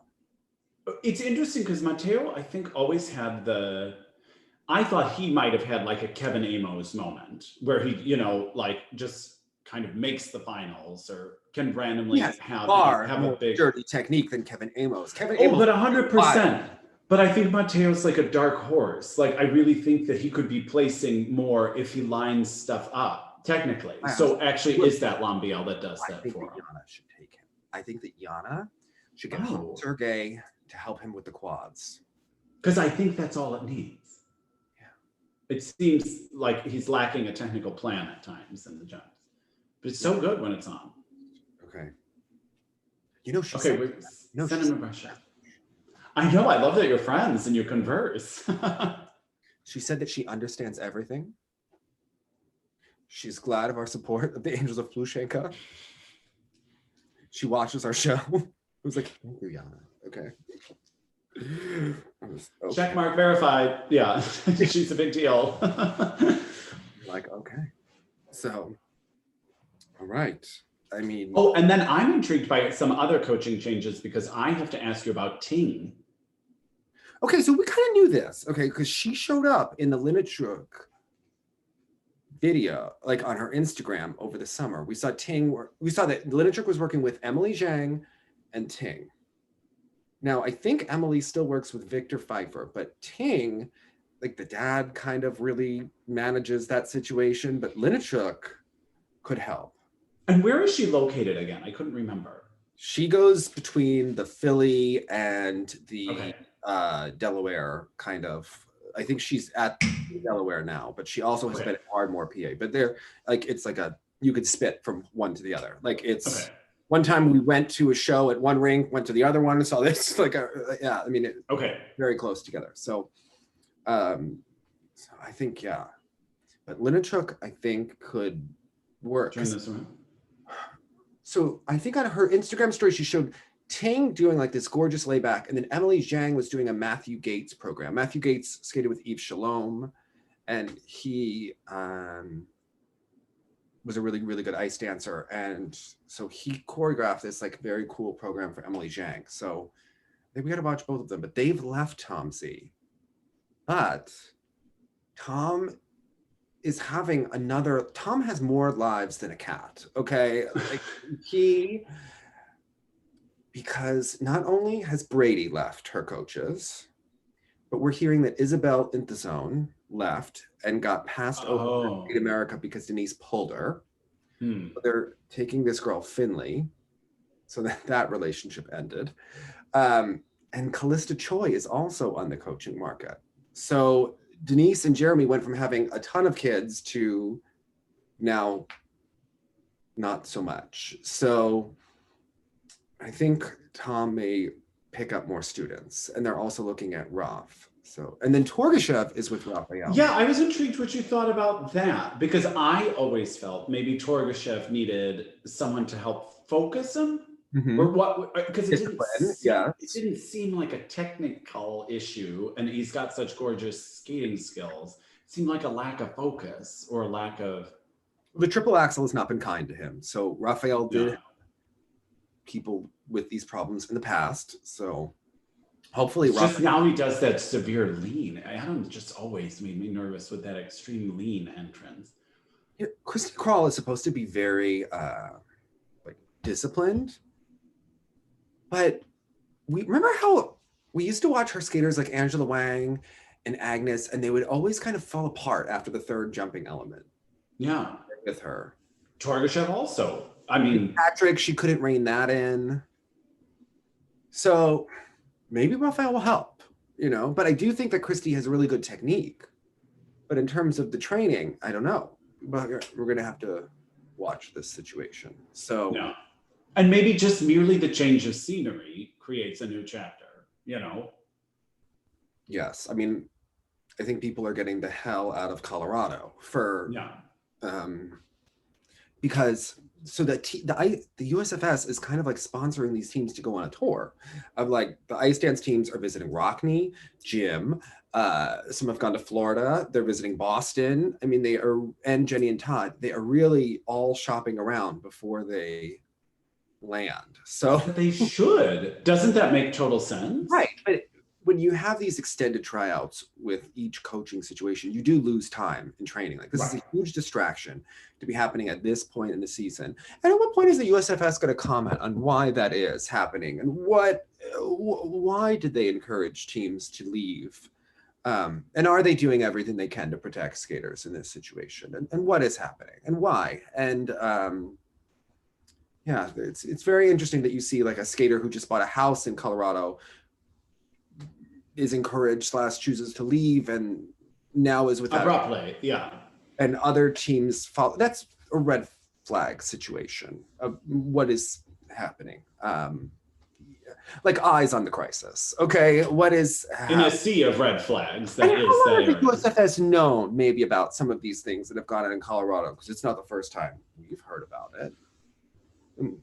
It's interesting because Matteo, I think, always had I thought he might have had like a Kevin Amos moment where he, you know, like just kind of makes the finals or can randomly have a big dirty technique than Kevin Amos. But 100%. But I think Matteo's like a dark horse. Like, I really think that he could be placing more if he lines stuff up, technically. So actually, is that Lambiel that does that for him? Yana should take him. I think that Yana should get Sergey to help him with the quads. Because I think that's all it needs. Yeah. It seems like he's lacking a technical plan at times in the jumps. But it's so good when it's on. Okay. You know, she Okay, said, wait, you know, send she him a question. I know, I love that you're friends and you converse. She said that she understands everything. She's glad of our support of the Angels of Plushenko. She watches our show. I was like, thank you, Yana. Okay. Okay. Check mark verified. Yeah, she's a big deal. Like, okay. So, all right. I mean. Oh, and then I'm intrigued by some other coaching changes because I have to ask you about Ting. Okay, so we kind of knew this, okay, because she showed up in the Ilinykh video, like on her Instagram over the summer. We saw that Ilinykh was working with Emily Zhang and Ting. Now, I think Emily still works with Victor Pfeiffer, but Ting, like the dad kind of really manages that situation, but Ilinykh could help. And where is she located again? I couldn't remember. She goes between the Philly and the Okay. Delaware kind of. I think she's at Delaware now, but she also has been at Ardmore, PA. But they're like, it's like you could spit from one to the other. Like it's one time we went to a show at one rink, went to the other one, and saw this like yeah. I mean, very close together. So, so I think but Ilinykh I think could work. Turn this around. So I think on her Instagram story, she showed Ting doing like this gorgeous layback, and then Emily Zhang was doing a Matthew Gates program. Matthew Gates skated with Yves Shalom, and he was a really, really good ice dancer. And so he choreographed this like very cool program for Emily Zhang. So I think we got to watch both of them, but they've left Tom Z. But Tom is having Tom has more lives than a cat, okay? Like because not only has Brady left her coaches, but we're hearing that Isabel Intezone left and got passed over to America because Denise pulled her. So they're taking this girl, Finley, so that relationship ended. And Callista Choi is also on the coaching market. So Denise and Jeremy went from having a ton of kids to now not so much. So I think Tom may pick up more students, and they're also looking at Raf. So, and then Torgashev is with Raphael. Yeah, I was intrigued what you thought about that, because I always felt maybe Torgashev needed someone to help focus him. Or what? Because it didn't seem like a technical issue, and he's got such gorgeous skating skills. It seemed like a lack of focus or a lack of. The triple axel has not been kind to him. So Raphael did have people with these problems in the past. So hopefully, just now he does that severe lean. Adam just always made me nervous with that extreme lean entrance. Yeah, Christy Crawl is supposed to be very like disciplined. But we remember how we used to watch her skaters like Angela Wang and Agnes, and they would always kind of fall apart after the third jumping element. Yeah. With her. Torgashev also. I mean, Patrick, she couldn't rein that in. So maybe Raphael will help, but I do think that Christy has really good technique. But in terms of the training, I don't know. But we're going to have to watch this situation. So. No. And maybe just merely the change of scenery creates a new chapter, Yes. I mean, I think people are getting the hell out of Colorado for, because so the USFS is kind of like sponsoring these teams to go on a tour of like the ice dance teams are visiting Rockney, Jim. Some have gone to Florida. They're visiting Boston. I mean, and Jenny and Todd, they are really all shopping around before they land. So they should. Doesn't that make total sense? Right. But when you have these extended tryouts with each coaching situation, you do lose time in training. Like this is a huge distraction to be happening at this point in the season. And at what point is the USFS going to comment on why that is happening and why did they encourage teams to leave? And are they doing everything they can to protect skaters in this situation? And what is happening and why? And yeah, it's very interesting that you see like a skater who just bought a house in Colorado is encouraged / chooses to leave and now is without abruptly, and other teams follow. That's a red flag situation of what is happening. like eyes on the crisis. Okay, what is in a sea of red flags that and is how long there. has the USF has known maybe about some of these things that have gone on in Colorado? Because it's not the first time we've heard about it.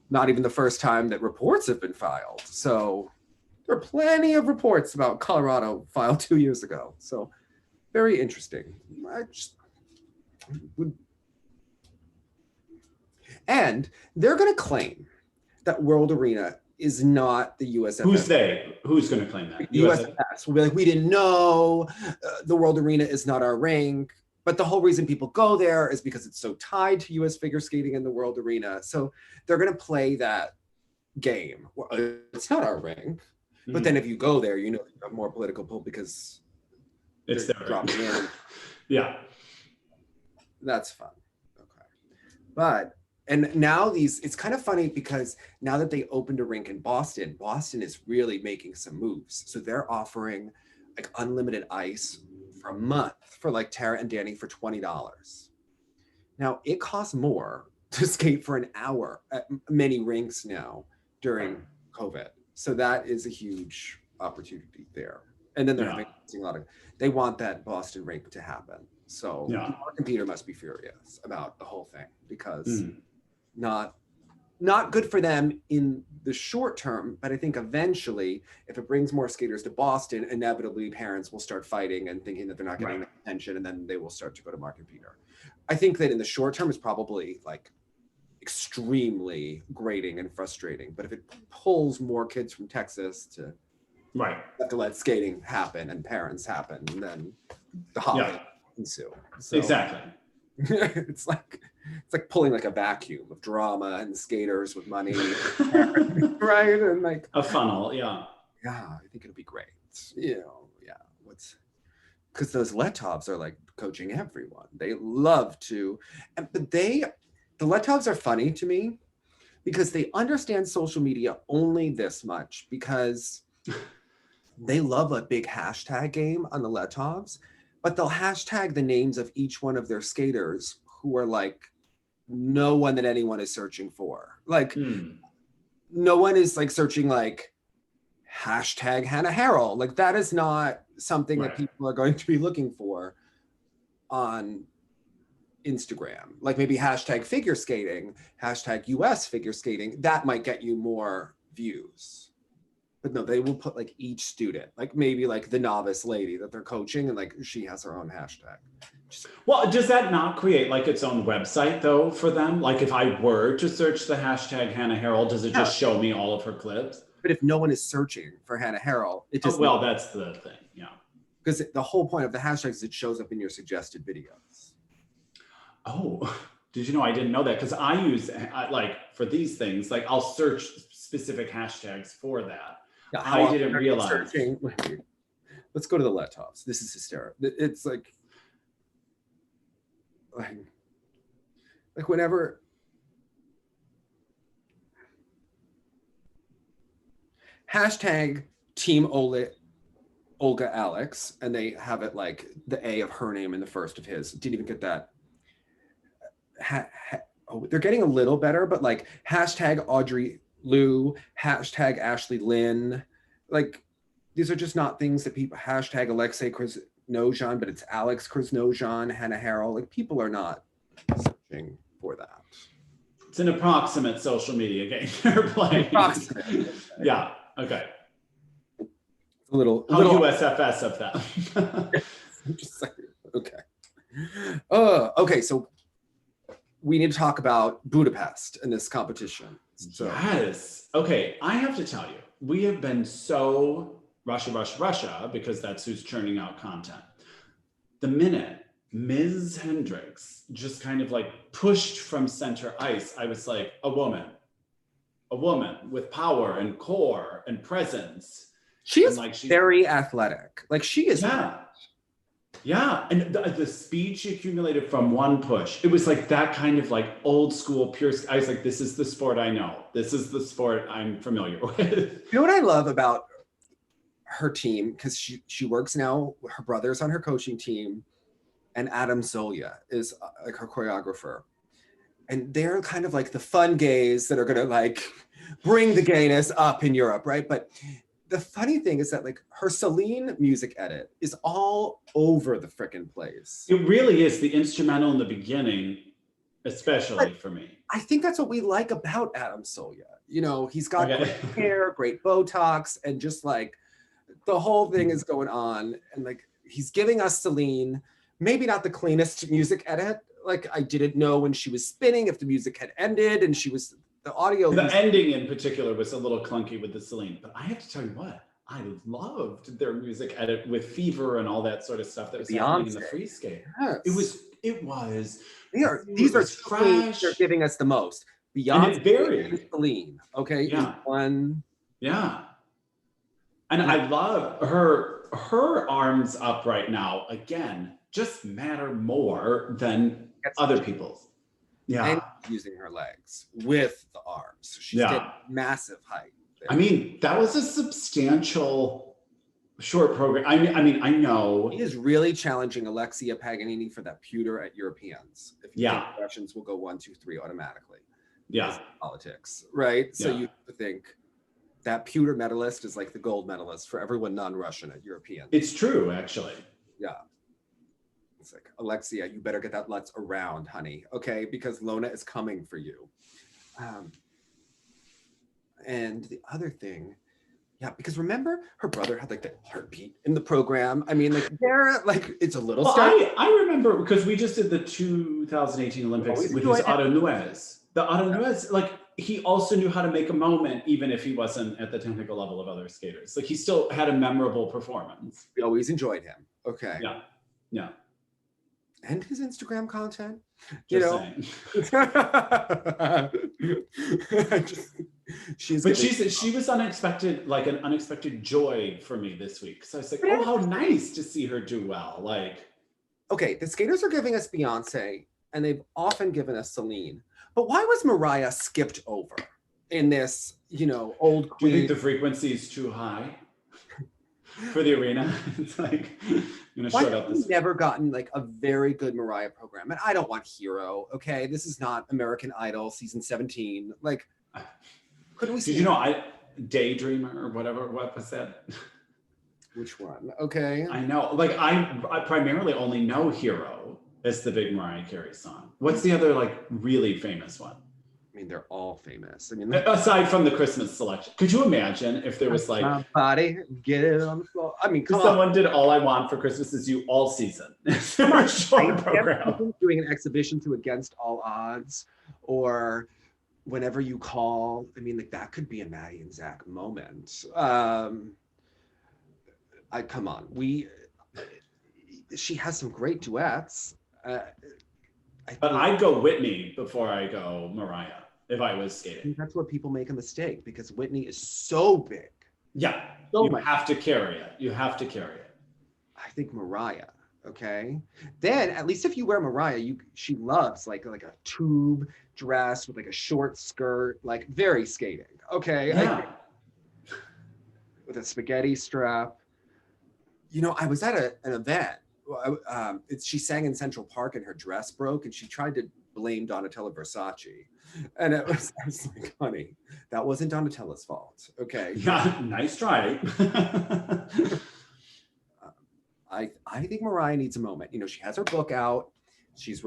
Not even the first time that reports have been filed. So there are plenty of reports about Colorado filed 2 years ago. So very interesting. And they're going to claim that World Arena is not the USFS. Who's they? Who's going to claim that? USFS will be like, we didn't know. The World Arena is not our rank. But the whole reason people go there is because it's so tied to US figure skating in the World Arena. So they're going to play that game. It's not our rank. But then if you go there, you know, you have more political pull because it's their dropping in. Yeah. That's fun. Okay. And now it's kind of funny because now that they opened a rink in Boston, Boston is really making some moves. So they're offering like unlimited ice for a month for like Tara and Danny for $20. Now it costs more to skate for an hour at many rinks now during COVID. So that is a huge opportunity there. And then they're having a lot of, they want that Boston rink to happen. So Mark and Peter must be furious about the whole thing because not good for them in the short term, but I think eventually, if it brings more skaters to Boston, inevitably parents will start fighting and thinking that they're not getting the attention, and then they will start to go to Mark and Peter. I think that in the short term, it's probably like extremely grating and frustrating, but if it pulls more kids from Texas to have to let skating happen and parents happen, then the holiday ensue. So, exactly. it's like pulling like a vacuum of drama and skaters with money, right? And like a funnel, I think it'll be great. You know, because those Letovs are like coaching everyone. They love to, but the Letovs are funny to me because they understand social media only this much because they love a big hashtag game on the Letovs, but they'll hashtag the names of each one of their skaters who are like no one that anyone is searching for. Like no one is like searching like hashtag Hannah Harrell. Like that is not something that people are going to be looking for on Instagram. Like maybe hashtag figure skating, hashtag US figure skating, that might get you more views. But no, they will put like each student, like maybe like the novice lady that they're coaching, and like she has her own hashtag. Well, does that not create like its own website though for them? Like if I were to search the hashtag Hannah Harrell, does it just show me all of her clips? But if no one is searching for Hannah Harrell, it just that's the thing, because the whole point of the hashtag is it shows up in your suggested videos. Oh, did you know I didn't know that? Because I use like for these things, like I'll search specific hashtags for that. Yeah, I didn't realize. Let's go to the Letovs. This is hysterical. It's like whenever hashtag Team Olga Alex, and they have it like the A of her name and the first of his. Didn't even get that. They're getting a little better, but like hashtag Audrey Lou, hashtag Ashley Lynn, like these are just not things that people hashtag Alexei Krasnojan, but it's Alex Krasnojan, Hannah Harrell. Like people are not searching for that. It's an approximate social media game they're playing. Approximate. Yeah. Okay. A little USFS of that. Just like, okay. Okay. So we need to talk about Budapest in this competition. So. Yes. Okay. I have to tell you, we have been so Russia, because that's who's churning out content. The minute Ms. Hendricks just kind of like pushed from center ice, I was like, a woman with power and core and presence. She is like, very athletic. Like she is. Yeah, and the speed she accumulated from one push, it was like that kind of like old school pure. I was like, this is the sport I know. This is the sport I'm familiar with. You know what I love about her team, because she works now, her brother's on her coaching team, and Adam Zolia is like her choreographer. And they're kind of like the fun gays that are gonna like bring the gayness up in Europe, right? But the funny thing is that like her Celine music edit is all over the frickin' place. It really is. The instrumental in the beginning, especially for me. I think that's what we like about Adam Solya. You know, he's got great hair, great Botox, and just like the whole thing is going on. And like he's giving us Celine, maybe not the cleanest music edit. Like I didn't know when she was spinning if the music had ended, and she was the audio. The ending in particular was a little clunky with the Celine, but I have to tell you what, I loved their music edit with Fever and all that sort of stuff that was happening in the free skate. Yes. It was. These are trash. They're giving us the most. Beyonce and Celine, okay? Yeah. One. Yeah. And I love her arms up right now, again, just matter more than other people's. Yeah. And using her legs with the arms. She's getting massive height there. I mean, that was a substantial short program. I mean, I know. He is really challenging Alexia Paganini for that pewter at Europeans. If you think Russians will go 1, 2, 3 automatically. Yeah. Politics, right? So you think that pewter medalist is like the gold medalist for everyone non-Russian at European. It's true, actually. Yeah. It's like, Alexia, you better get that Lutz around, honey, okay? Because Lona is coming for you. And the other thing, because remember, her brother had like the heartbeat in the program. I mean, like, they're like, it's a little. Well, I remember because we just did the 2018 Olympics with his Otto Nuez. The Otto Nuez, like, he also knew how to make a moment, even if he wasn't at the technical level of other skaters. Like, he still had a memorable performance. We always enjoyed him. Okay. Yeah. Yeah. And his Instagram content, she was unexpected, like an unexpected joy for me this week. So I was like, oh, how nice to see her do well. Like, okay, the skaters are giving us Beyonce, and they've often given us Celine. But why was Mariah skipped over in this, old queen? Do you think the frequency is too high for the arena? It's like, I'm gonna shut up this. Never gotten like a very good Mariah program, and I don't want Hero. Okay, this is not American Idol season 17. Like, couldn't we? Did you know Daydreamer or whatever? What was that? Which one? Okay, I know. Like, I primarily only know Hero as the big Mariah Carey song. What's the other like really famous one? I mean, they're all famous. I mean, aside from the Christmas selection, could you imagine if there was like my body, get it on the floor? I mean, someone did All I Want for Christmas Is You all season. Program. Doing an exhibition to Against All Odds, or Whenever You Call. I mean, like that could be a Maddie and Zach moment. Come on, she has some great duets. But I'd go Whitney before I go Mariah if I was skating. That's where people make a mistake, because Whitney is so big. Yeah, you have to carry it. You have to carry it. I think Mariah, okay? Then at least if you wear Mariah, she loves like a tube dress with like a short skirt, like very skating, okay? Yeah. With a spaghetti strap. I was at an event. She sang in Central Park and her dress broke, and she tried to blame Donatella Versace. And I was like, honey, that wasn't Donatella's fault. Okay. Yeah, nice try. I think Mariah needs a moment. She has her book out. She's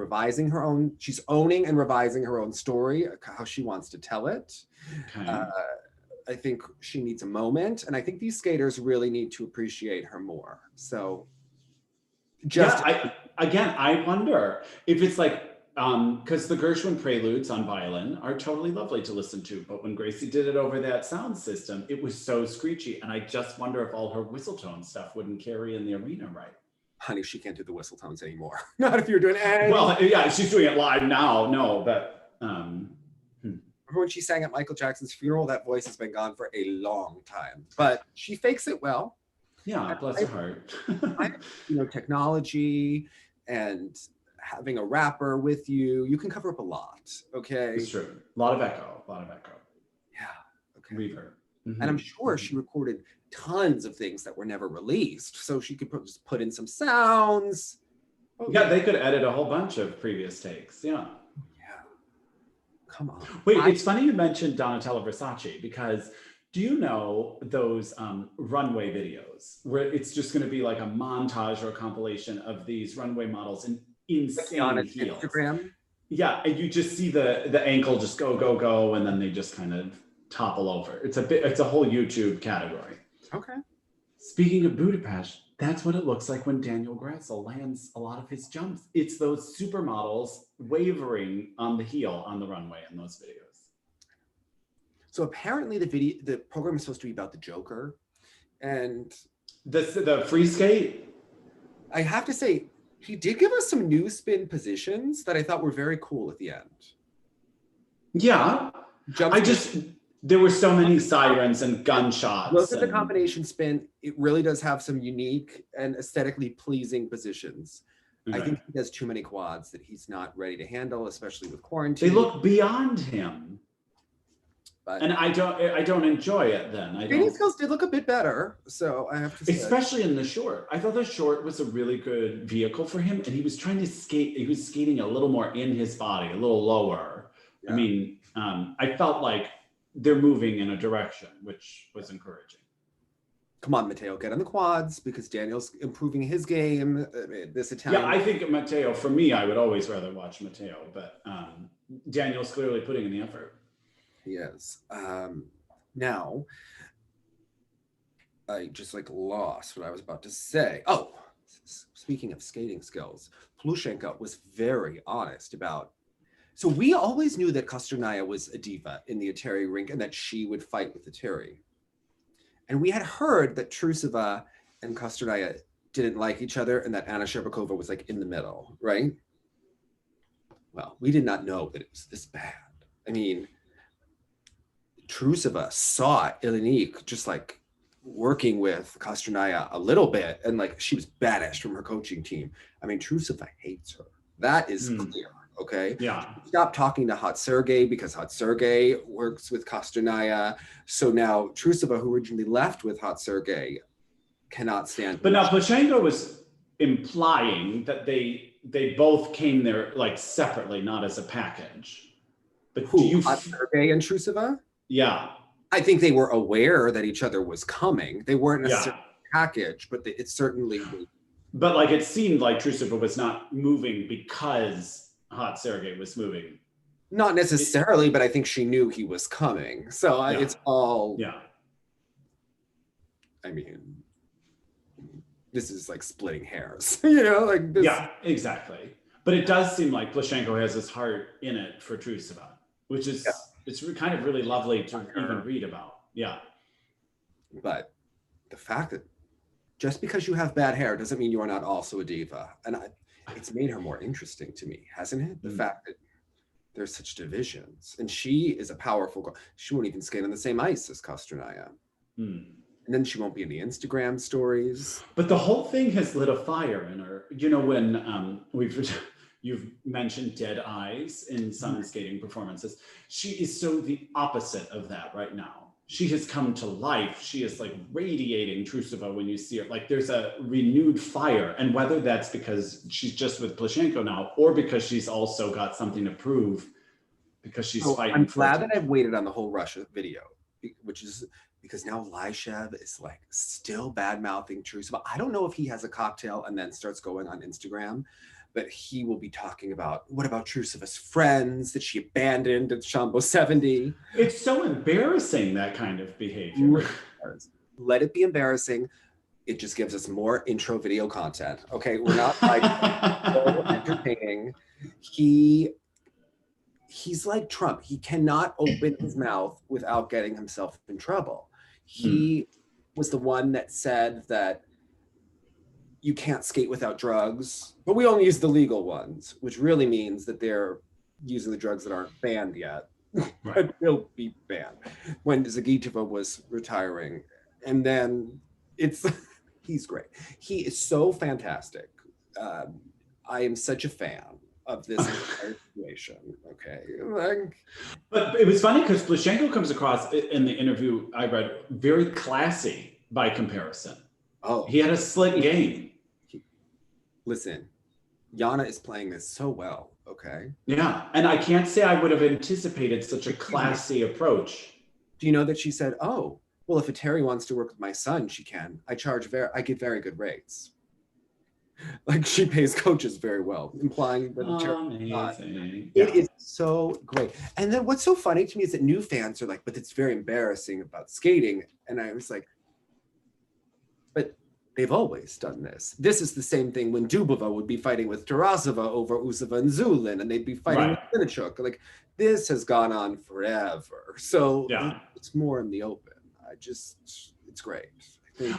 she's owning and revising her own story, how she wants to tell it. Okay. I think she needs a moment. And I think these skaters really need to appreciate her more. So I wonder if it's like, because the Gershwin preludes on violin are totally lovely to listen to, but when Gracie did it over that sound system, it was so screechy, and I just wonder if all her whistle tone stuff wouldn't carry in the arena right. Honey, she can't do the whistle tones anymore. Not if you're doing it. Well, yeah, she's doing it live now, no, but... Remember when she sang at Michael Jackson's funeral? That voice has been gone for a long time, but she fakes it well. Yeah, bless her heart. Technology and having a rapper with you can cover up a lot, okay? It's true. A lot of echo. Yeah, okay. Reverb. Mm-hmm. And I'm sure she recorded tons of things that were never released, so she could just put in some sounds. Yeah, they could edit a whole bunch of previous takes, yeah. come on. Wait, it's funny you mentioned Donatella Versace, because do you know those runway videos where it's just going to be like a montage or a compilation of these runway models in insane On heels? Instagram? Yeah, and you just see the ankle just go, and then they just kind of topple over. It's a whole YouTube category. Okay. Speaking of Budapest, that's what it looks like when Daniel Grassel lands a lot of his jumps. It's those supermodels wavering on the heel on the runway in those videos. So apparently the program is supposed to be about the Joker, and the free skate. I have to say, he did give us some new spin positions that I thought were very cool at the end. Yeah, there were so many sirens and gunshots. Look at the combination spin. It really does have some unique and aesthetically pleasing positions. Okay. I think he has too many quads that he's not ready to handle, especially with quarantine. They look beyond him. But, and I don't enjoy it then. Skating skills did look a bit better, so I have to say. Especially in the short. I thought the short was a really good vehicle for him, and he was trying to skate. He was skating a little more in his body, a little lower. Yeah. I mean, I felt like they're moving in a direction, which was encouraging. Come on, Matteo, get on the quads, because Daniel's improving his game. This Italian. Yeah, I think Matteo, for me, I would always rather watch Matteo, but Daniel's clearly putting in the effort. Yes. Now, I just lost what I was about to say. Oh, speaking of skating skills, Plushenko was very honest about. So we always knew that Kostornaia was a diva in the Eteri rink and that she would fight with Eteri. And we had heard that Trusova and Kostornaia didn't like each other and that Anna Shcherbakova was in the middle, right? Well, we did not know that it was this bad. I mean, Trusova saw Ilinykh just working with Kostornaia a little bit, and she was banished from her coaching team. I mean, Trusova hates her. That is clear, okay? Yeah. Stop talking to Hot Sergey because Hot Sergey works with Kostornaia. So now Trusova, who originally left with Hot Sergey, cannot stand. But now Plushenko was implying that they both came there separately, not as a package. But who, Hot Sergey and Trusova? Yeah. I think they were aware that each other was coming. They weren't necessarily a package, but it certainly. But it seemed like Trusova was not moving because Hot Sergey was moving. Not necessarily, but I think she knew he was coming. So it's all. Yeah. I mean, this is splitting hairs, this. Yeah, exactly. But it does seem like Plushenko has his heart in it for Trusova, which is. Yeah. It's kind of really lovely to even read about. Yeah. But the fact that just because you have bad hair doesn't mean you are not also a diva. And it's made her more interesting to me, hasn't it? The fact that there's such divisions. And she is a powerful girl. She won't even skate on the same ice as Kostornaia. And then she won't be in the Instagram stories. But the whole thing has lit a fire in her. You know, when you've mentioned dead eyes in some skating performances. She is so the opposite of that right now. She has come to life. She is radiating Trusova when you see her. There's a renewed fire. And whether that's because she's just with Plushenko now, or because she's also got something to prove because she's fighting. I'm glad that I've waited on the whole Russia video, which is because now Lyshev is still bad-mouthing Trusova. I don't know if he has a cocktail and then starts going on Instagram, but he will be talking about, what about Trusova's friends that she abandoned at Shambo 70? It's so embarrassing, that kind of behavior. Let it be embarrassing. It just gives us more intro video content. Okay, we're not so entertaining. He's like Trump. He cannot open his mouth without getting himself in trouble. He was the one that said that you can't skate without drugs, but we only use the legal ones, which really means that they're using the drugs that aren't banned yet, but will be banned when Zagitova was retiring. And then he's great. He is so fantastic. I am such a fan of this entire situation. Okay. But it was funny because Plushenko comes across in the interview I read very classy by comparison. Oh, he had a slick game. Listen, Yana is playing this so well, okay? Yeah, and I can't say I would have anticipated such a classy approach. Do you know that she said, oh, well, if a Terry wants to work with my son, she can. I get very good rates. Like she pays coaches very well, implying that amazing. It is so great. And then what's so funny to me is that new fans are like, but it's very embarrassing about skating. And I was like, but they've always done this. This is the same thing when Dubova would be fighting with Tarasova over Usova and Zulin, and they'd be fighting with Ilinykh. Like this has gone on forever. So it's more in the open. It's great.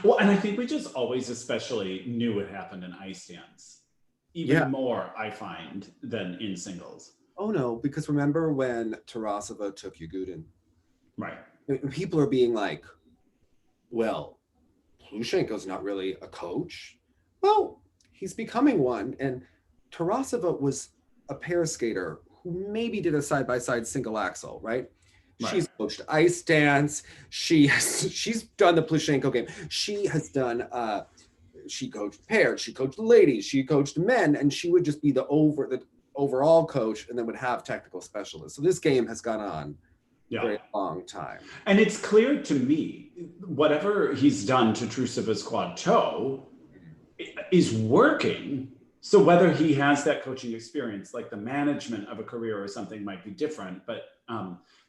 Well, and I think we just always especially knew what happened in ice dance. Even more, I find, than in singles. Oh no, because remember when Tarasova took Yagudin? Right. People are being like, well, Plushenko's not really a coach. Well, he's becoming one. And Tarasova was a pair skater who maybe did a side-by-side single axel, right? She's coached ice dance. She's done the Plushenko game. She has done, she coached pairs, she coached ladies, she coached men, and she would just be the overall coach and then would have technical specialists. So this game has gone on a very long time. And it's clear to me, whatever he's done to Trusova's quad toe is working. So whether he has that coaching experience, like the management of a career or something might be different, but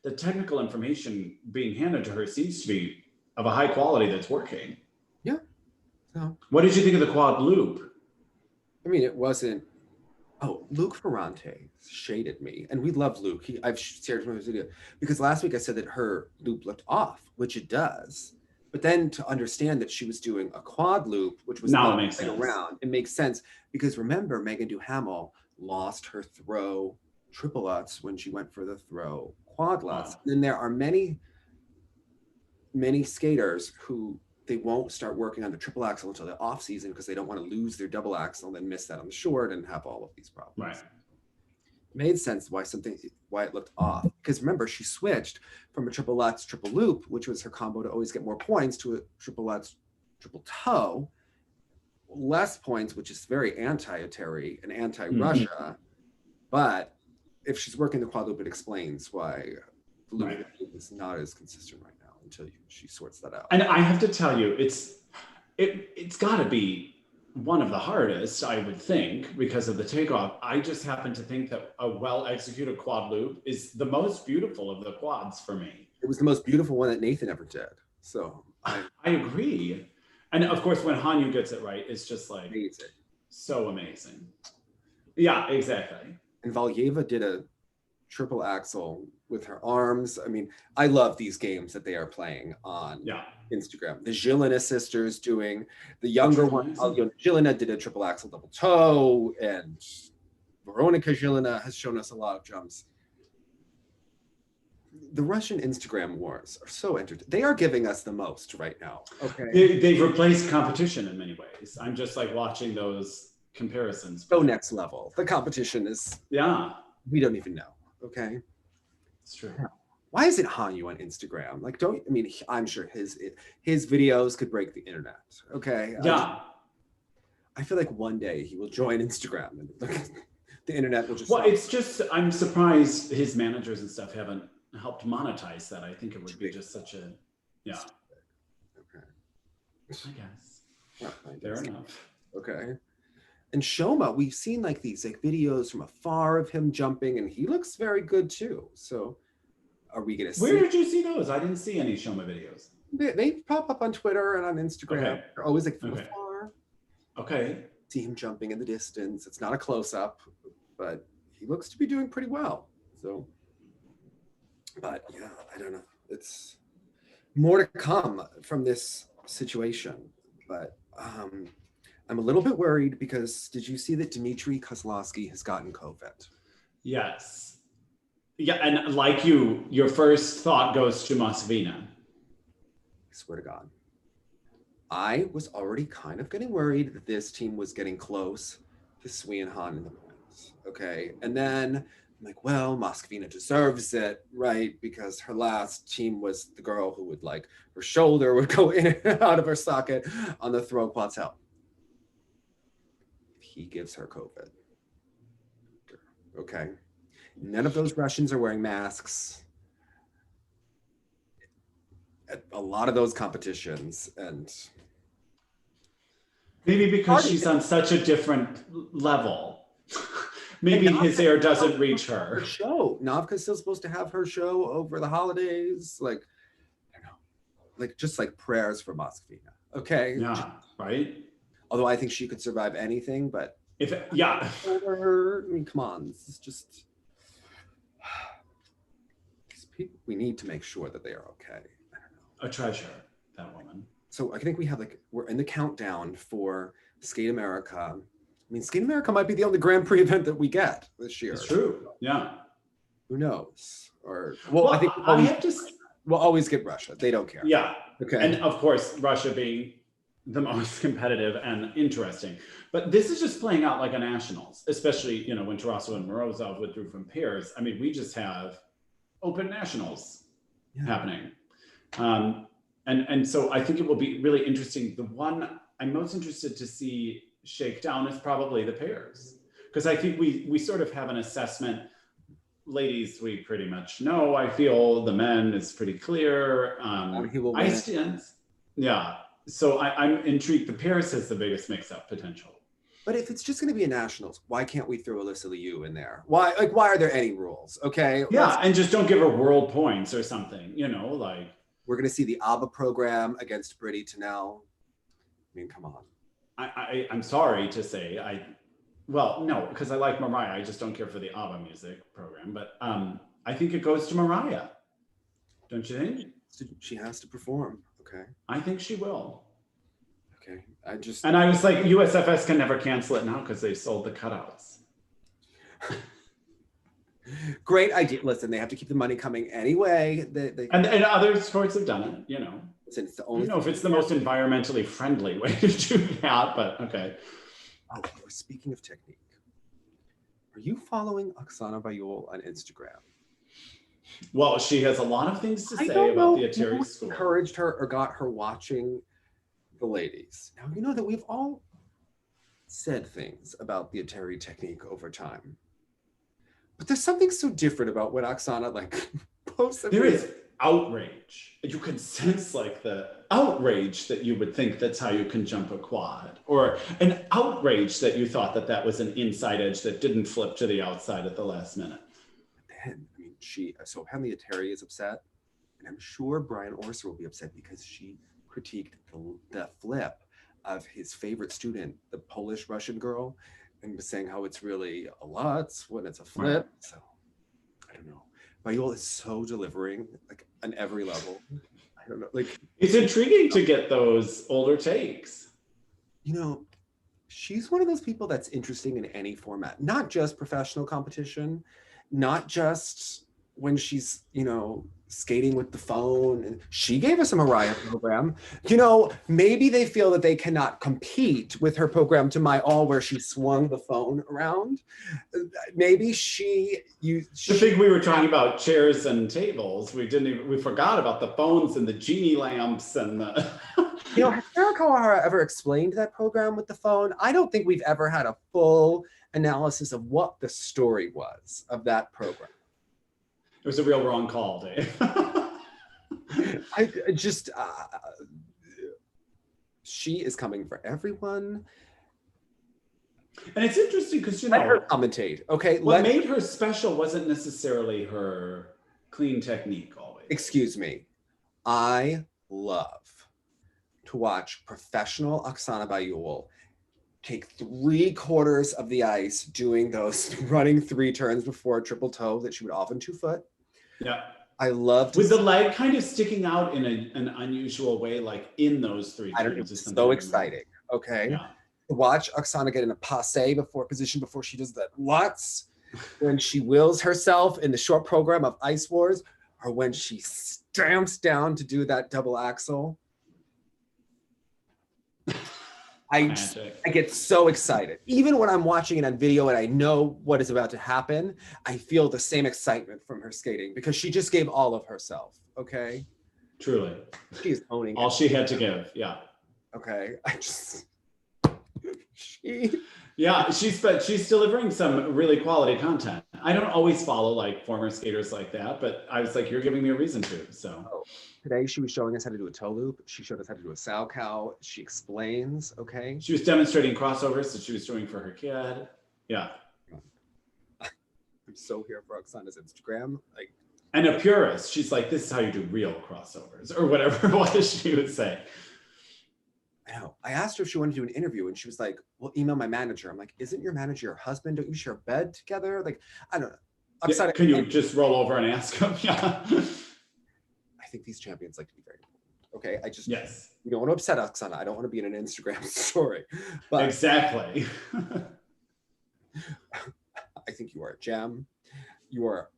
the technical information being handed to her seems to be of a high quality that's working. Yeah. So, what did you think of the quad loop? I mean, it wasn't, Luke Ferrante shaded me. And we love Luke. I've shared from his video because last week I said that her loop looked off, which it does. But then to understand that she was doing a quad loop, which was now it makes sense. Around, it makes sense because remember, Megan Duhamel lost her throw triple lutz when she went for the throw quad lutz. And then there are many skaters who they won't start working on the triple axel until the off season because they don't want to lose their double axel and then miss that on the short and have all of these problems. Right. It made sense why it looked off because remember she switched from a triple lutz triple loop, which was her combo to always get more points, to a triple lutz triple toe, less points, which is very anti-Terry and anti-Russia. But if she's working the quad loop, it explains why the loop is not as consistent right now until she sorts that out. And I have to tell you, it's got to be one of the hardest, I would think, because of the takeoff. I just happen to think that a well-executed quad loop is the most beautiful of the quads for me. It was the most beautiful one that Nathan ever did. So I agree. And of course, when Hanyu gets it right, it's just like amazing. So amazing. Yeah, exactly. And Valyeva did a triple axel with her arms. I mean, I love these games that they are playing on Instagram. The Zhilina sisters doing the younger one. Zhilina did a triple axel double toe, and Veronica Zhilina has shown us a lot of jumps. The Russian Instagram wars are so entertaining. They are giving us the most right now. Okay, they've replaced competition in many ways. I'm just like watching those comparisons. So next level. The competition is we don't even know. Okay, it's true. Why isn't Hanyu on Instagram? Like, I'm sure his videos could break the internet. Okay. I feel like one day he will join Instagram and the internet will just. Well, it's just I'm surprised his managers and stuff haven't helped monetize that. I think it would be just such a Okay. I guess. Fair enough. Okay. And Shoma, we've seen like these videos from afar of him jumping, and he looks very good too. So, are we gonna see? Where did you see those? I didn't see any Shoma videos. They pop up on Twitter and on Instagram. Okay. They're always like from afar. Okay. See him jumping in the distance. It's not a close-up, but he looks to be doing pretty well. So, but yeah, I don't know. It's more to come from this situation, but I'm a little bit worried because did you see that Dmitry Kozlowski has gotten COVID? Yes. Yeah, and like your first thought goes to Masvina. I swear to God. I was already kind of getting worried that this team was getting close to Sui and Han in the points. Okay. And then I'm like, well, Moskvina deserves it, right? Because her last team was the girl who would like, her shoulder would go in and out of her socket on the throw plateau. He gives her COVID. Okay. None of those Russians are wearing masks at a lot of those competitions. And maybe because she's on such a different level. Maybe his air doesn't reach her. Show. Novka's still supposed to have her show over the holidays. Like, I don't know. Like, just like prayers for Moskvina. Okay. Yeah, right? Although I think she could survive anything, but yeah. I mean, come on. This is just, we need to make sure that they are okay. I don't know. A treasure, that woman. So I think we have we're in the countdown for Skate America. I mean, Skate America might be the only Grand Prix event that we get this year. It's true. Yeah. Who knows? Or I think we'll always get Russia. They don't care. Yeah. Okay. And of course, Russia being the most competitive and interesting. But this is just playing out like a nationals, especially, when Tarasov and Morozov withdrew from pairs. I mean, we just have open nationals happening. And so I think it will be really interesting. The one I'm most interested to see shakedown is probably the pairs, because I think we sort of have an assessment. Ladies, we pretty much know. I feel the men is pretty clear. He will win. Ice dance, yeah. So I'm intrigued. The pairs has the biggest mix-up potential. But if it's just going to be a nationals, why can't we throw Alyssa Liu in there? Why are there any rules? Okay. Yeah, and just don't give her world points or something. Like we're going to see the ABBA program against Brittany Tennell. I mean, come on. I'm sorry to say, no, because I like Mariah. I just don't care for the ABBA music program. But I think it goes to Mariah. Don't you think? She has to perform. Okay. I think she will. Okay. And I was like, USFS can never cancel it now because they sold the cutouts. Great idea. Listen, they have to keep the money coming anyway. And other sports have done it, Listen, it's the I only don't know if it's the most environmentally friendly way to do that, but okay. Oh, speaking of technique, are you following Oksana Bayul on Instagram? Well, she has a lot of things to say about the Atari school. Encouraged her or got her watching the ladies. Now, you know that we've all said things about the Atari technique over time. But there's something so different about when Oksana posts. There is outrage. You can sense the outrage that you would think that's how you can jump a quad, or an outrage that you thought that was an inside edge that didn't flip to the outside at the last minute. Then, I mean, so Henley Atari is upset, and I'm sure Brian Orser will be upset because she critiqued the flip of his favorite student, the Polish-Russian girl, and was saying how it's really a lutz when it's a flip. Right. So I don't know. Bayul is so delivering, on every level. I don't know. It's intriguing to get those older takes. She's one of those people that's interesting in any format, not just professional competition, not just when she's, skating with the phone. And she gave us a Mariah program. Maybe they feel that they cannot compete with her program To My All, where she swung the phone around. Maybe the thing we were talking about, chairs and tables, we forgot about the phones and the genie lamps and the has Sarah Kawahara ever explained that program with the phone? I don't think we've ever had a full analysis of what the story was of that program. It was a real wrong call, Dave. She is coming for everyone. And it's interesting because, let her commentate, okay? What made her special wasn't necessarily her clean technique always. Excuse me. I love to watch professional Oksana Bayul take 3/4 of the ice doing those running 3 turns before a triple toe that she would often 2-foot. Yeah. I love with the leg kind of sticking out in an unusual way, in those 3 turns. I don't know, it's so exciting. Okay. Yeah. Watch Oksana get in a passe position before she does that lutz, when she wills herself in the short program of Ice Wars, or when she stamps down to do that double axel. I get so excited. Even when I'm watching it on video and I know what is about to happen, I feel the same excitement from her skating because she just gave all of herself, okay? Truly. She's owning all she had to give, yeah. Okay, Yeah, she's delivering some really quality content. I don't always follow like former skaters like that, but I was like, you're giving me a reason to. So today she was showing us how to do a toe loop. She showed us how to do a sow cow. She explains, okay? She was demonstrating crossovers that she was doing for her kid. Yeah. I'm so here for Oksana's Instagram. Like, and a purist. She's like, this is how you do real crossovers or whatever it was she would say. I know. I asked her if she wanted to do an interview and she was like, well, email my manager. I'm like, isn't your manager your husband? Don't you share a bed together? Like, I don't know. Yeah, can you just roll over and ask him? Yeah. I think these champions like to be very important. Okay. I just, yes. You don't want to upset Oksana. I don't want to be in an Instagram story. But exactly. I think you are a gem. You are.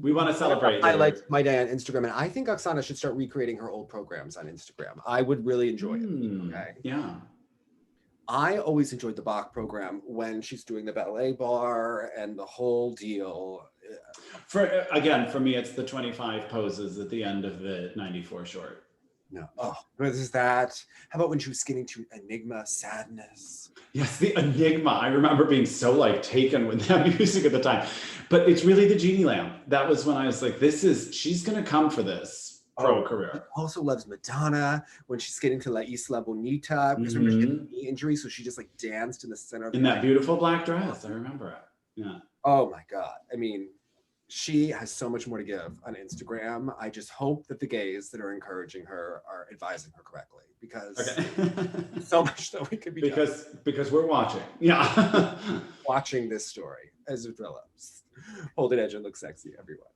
We want to celebrate. I like my day on Instagram, and I think Oksana should start recreating her old programs on Instagram. I would really enjoy it. Okay. Yeah. I always enjoyed the Bach program when she's doing the ballet bar and the whole deal. For me, it's the 25 poses at the end of the 94 short. No. Oh, what is that? How about when she was getting to Enigma, Sadness? Yes, the Enigma. I remember being so like taken with that music at the time. But it's really the Genie Lamp. That was when I was like, she's going to come for this pro career. Also loves Madonna when she's getting to La Isla Bonita. Because remember, she had a knee injury, so she just like danced in the center of in that beautiful black dress. I remember it. Yeah. Oh my God. I mean, she has so much more to give on Instagram. I just hope that the gays that are encouraging her are advising her correctly, because so much that we could be because we're watching. Yeah. watching this story as it develops. Hold it edge and look sexy, everyone.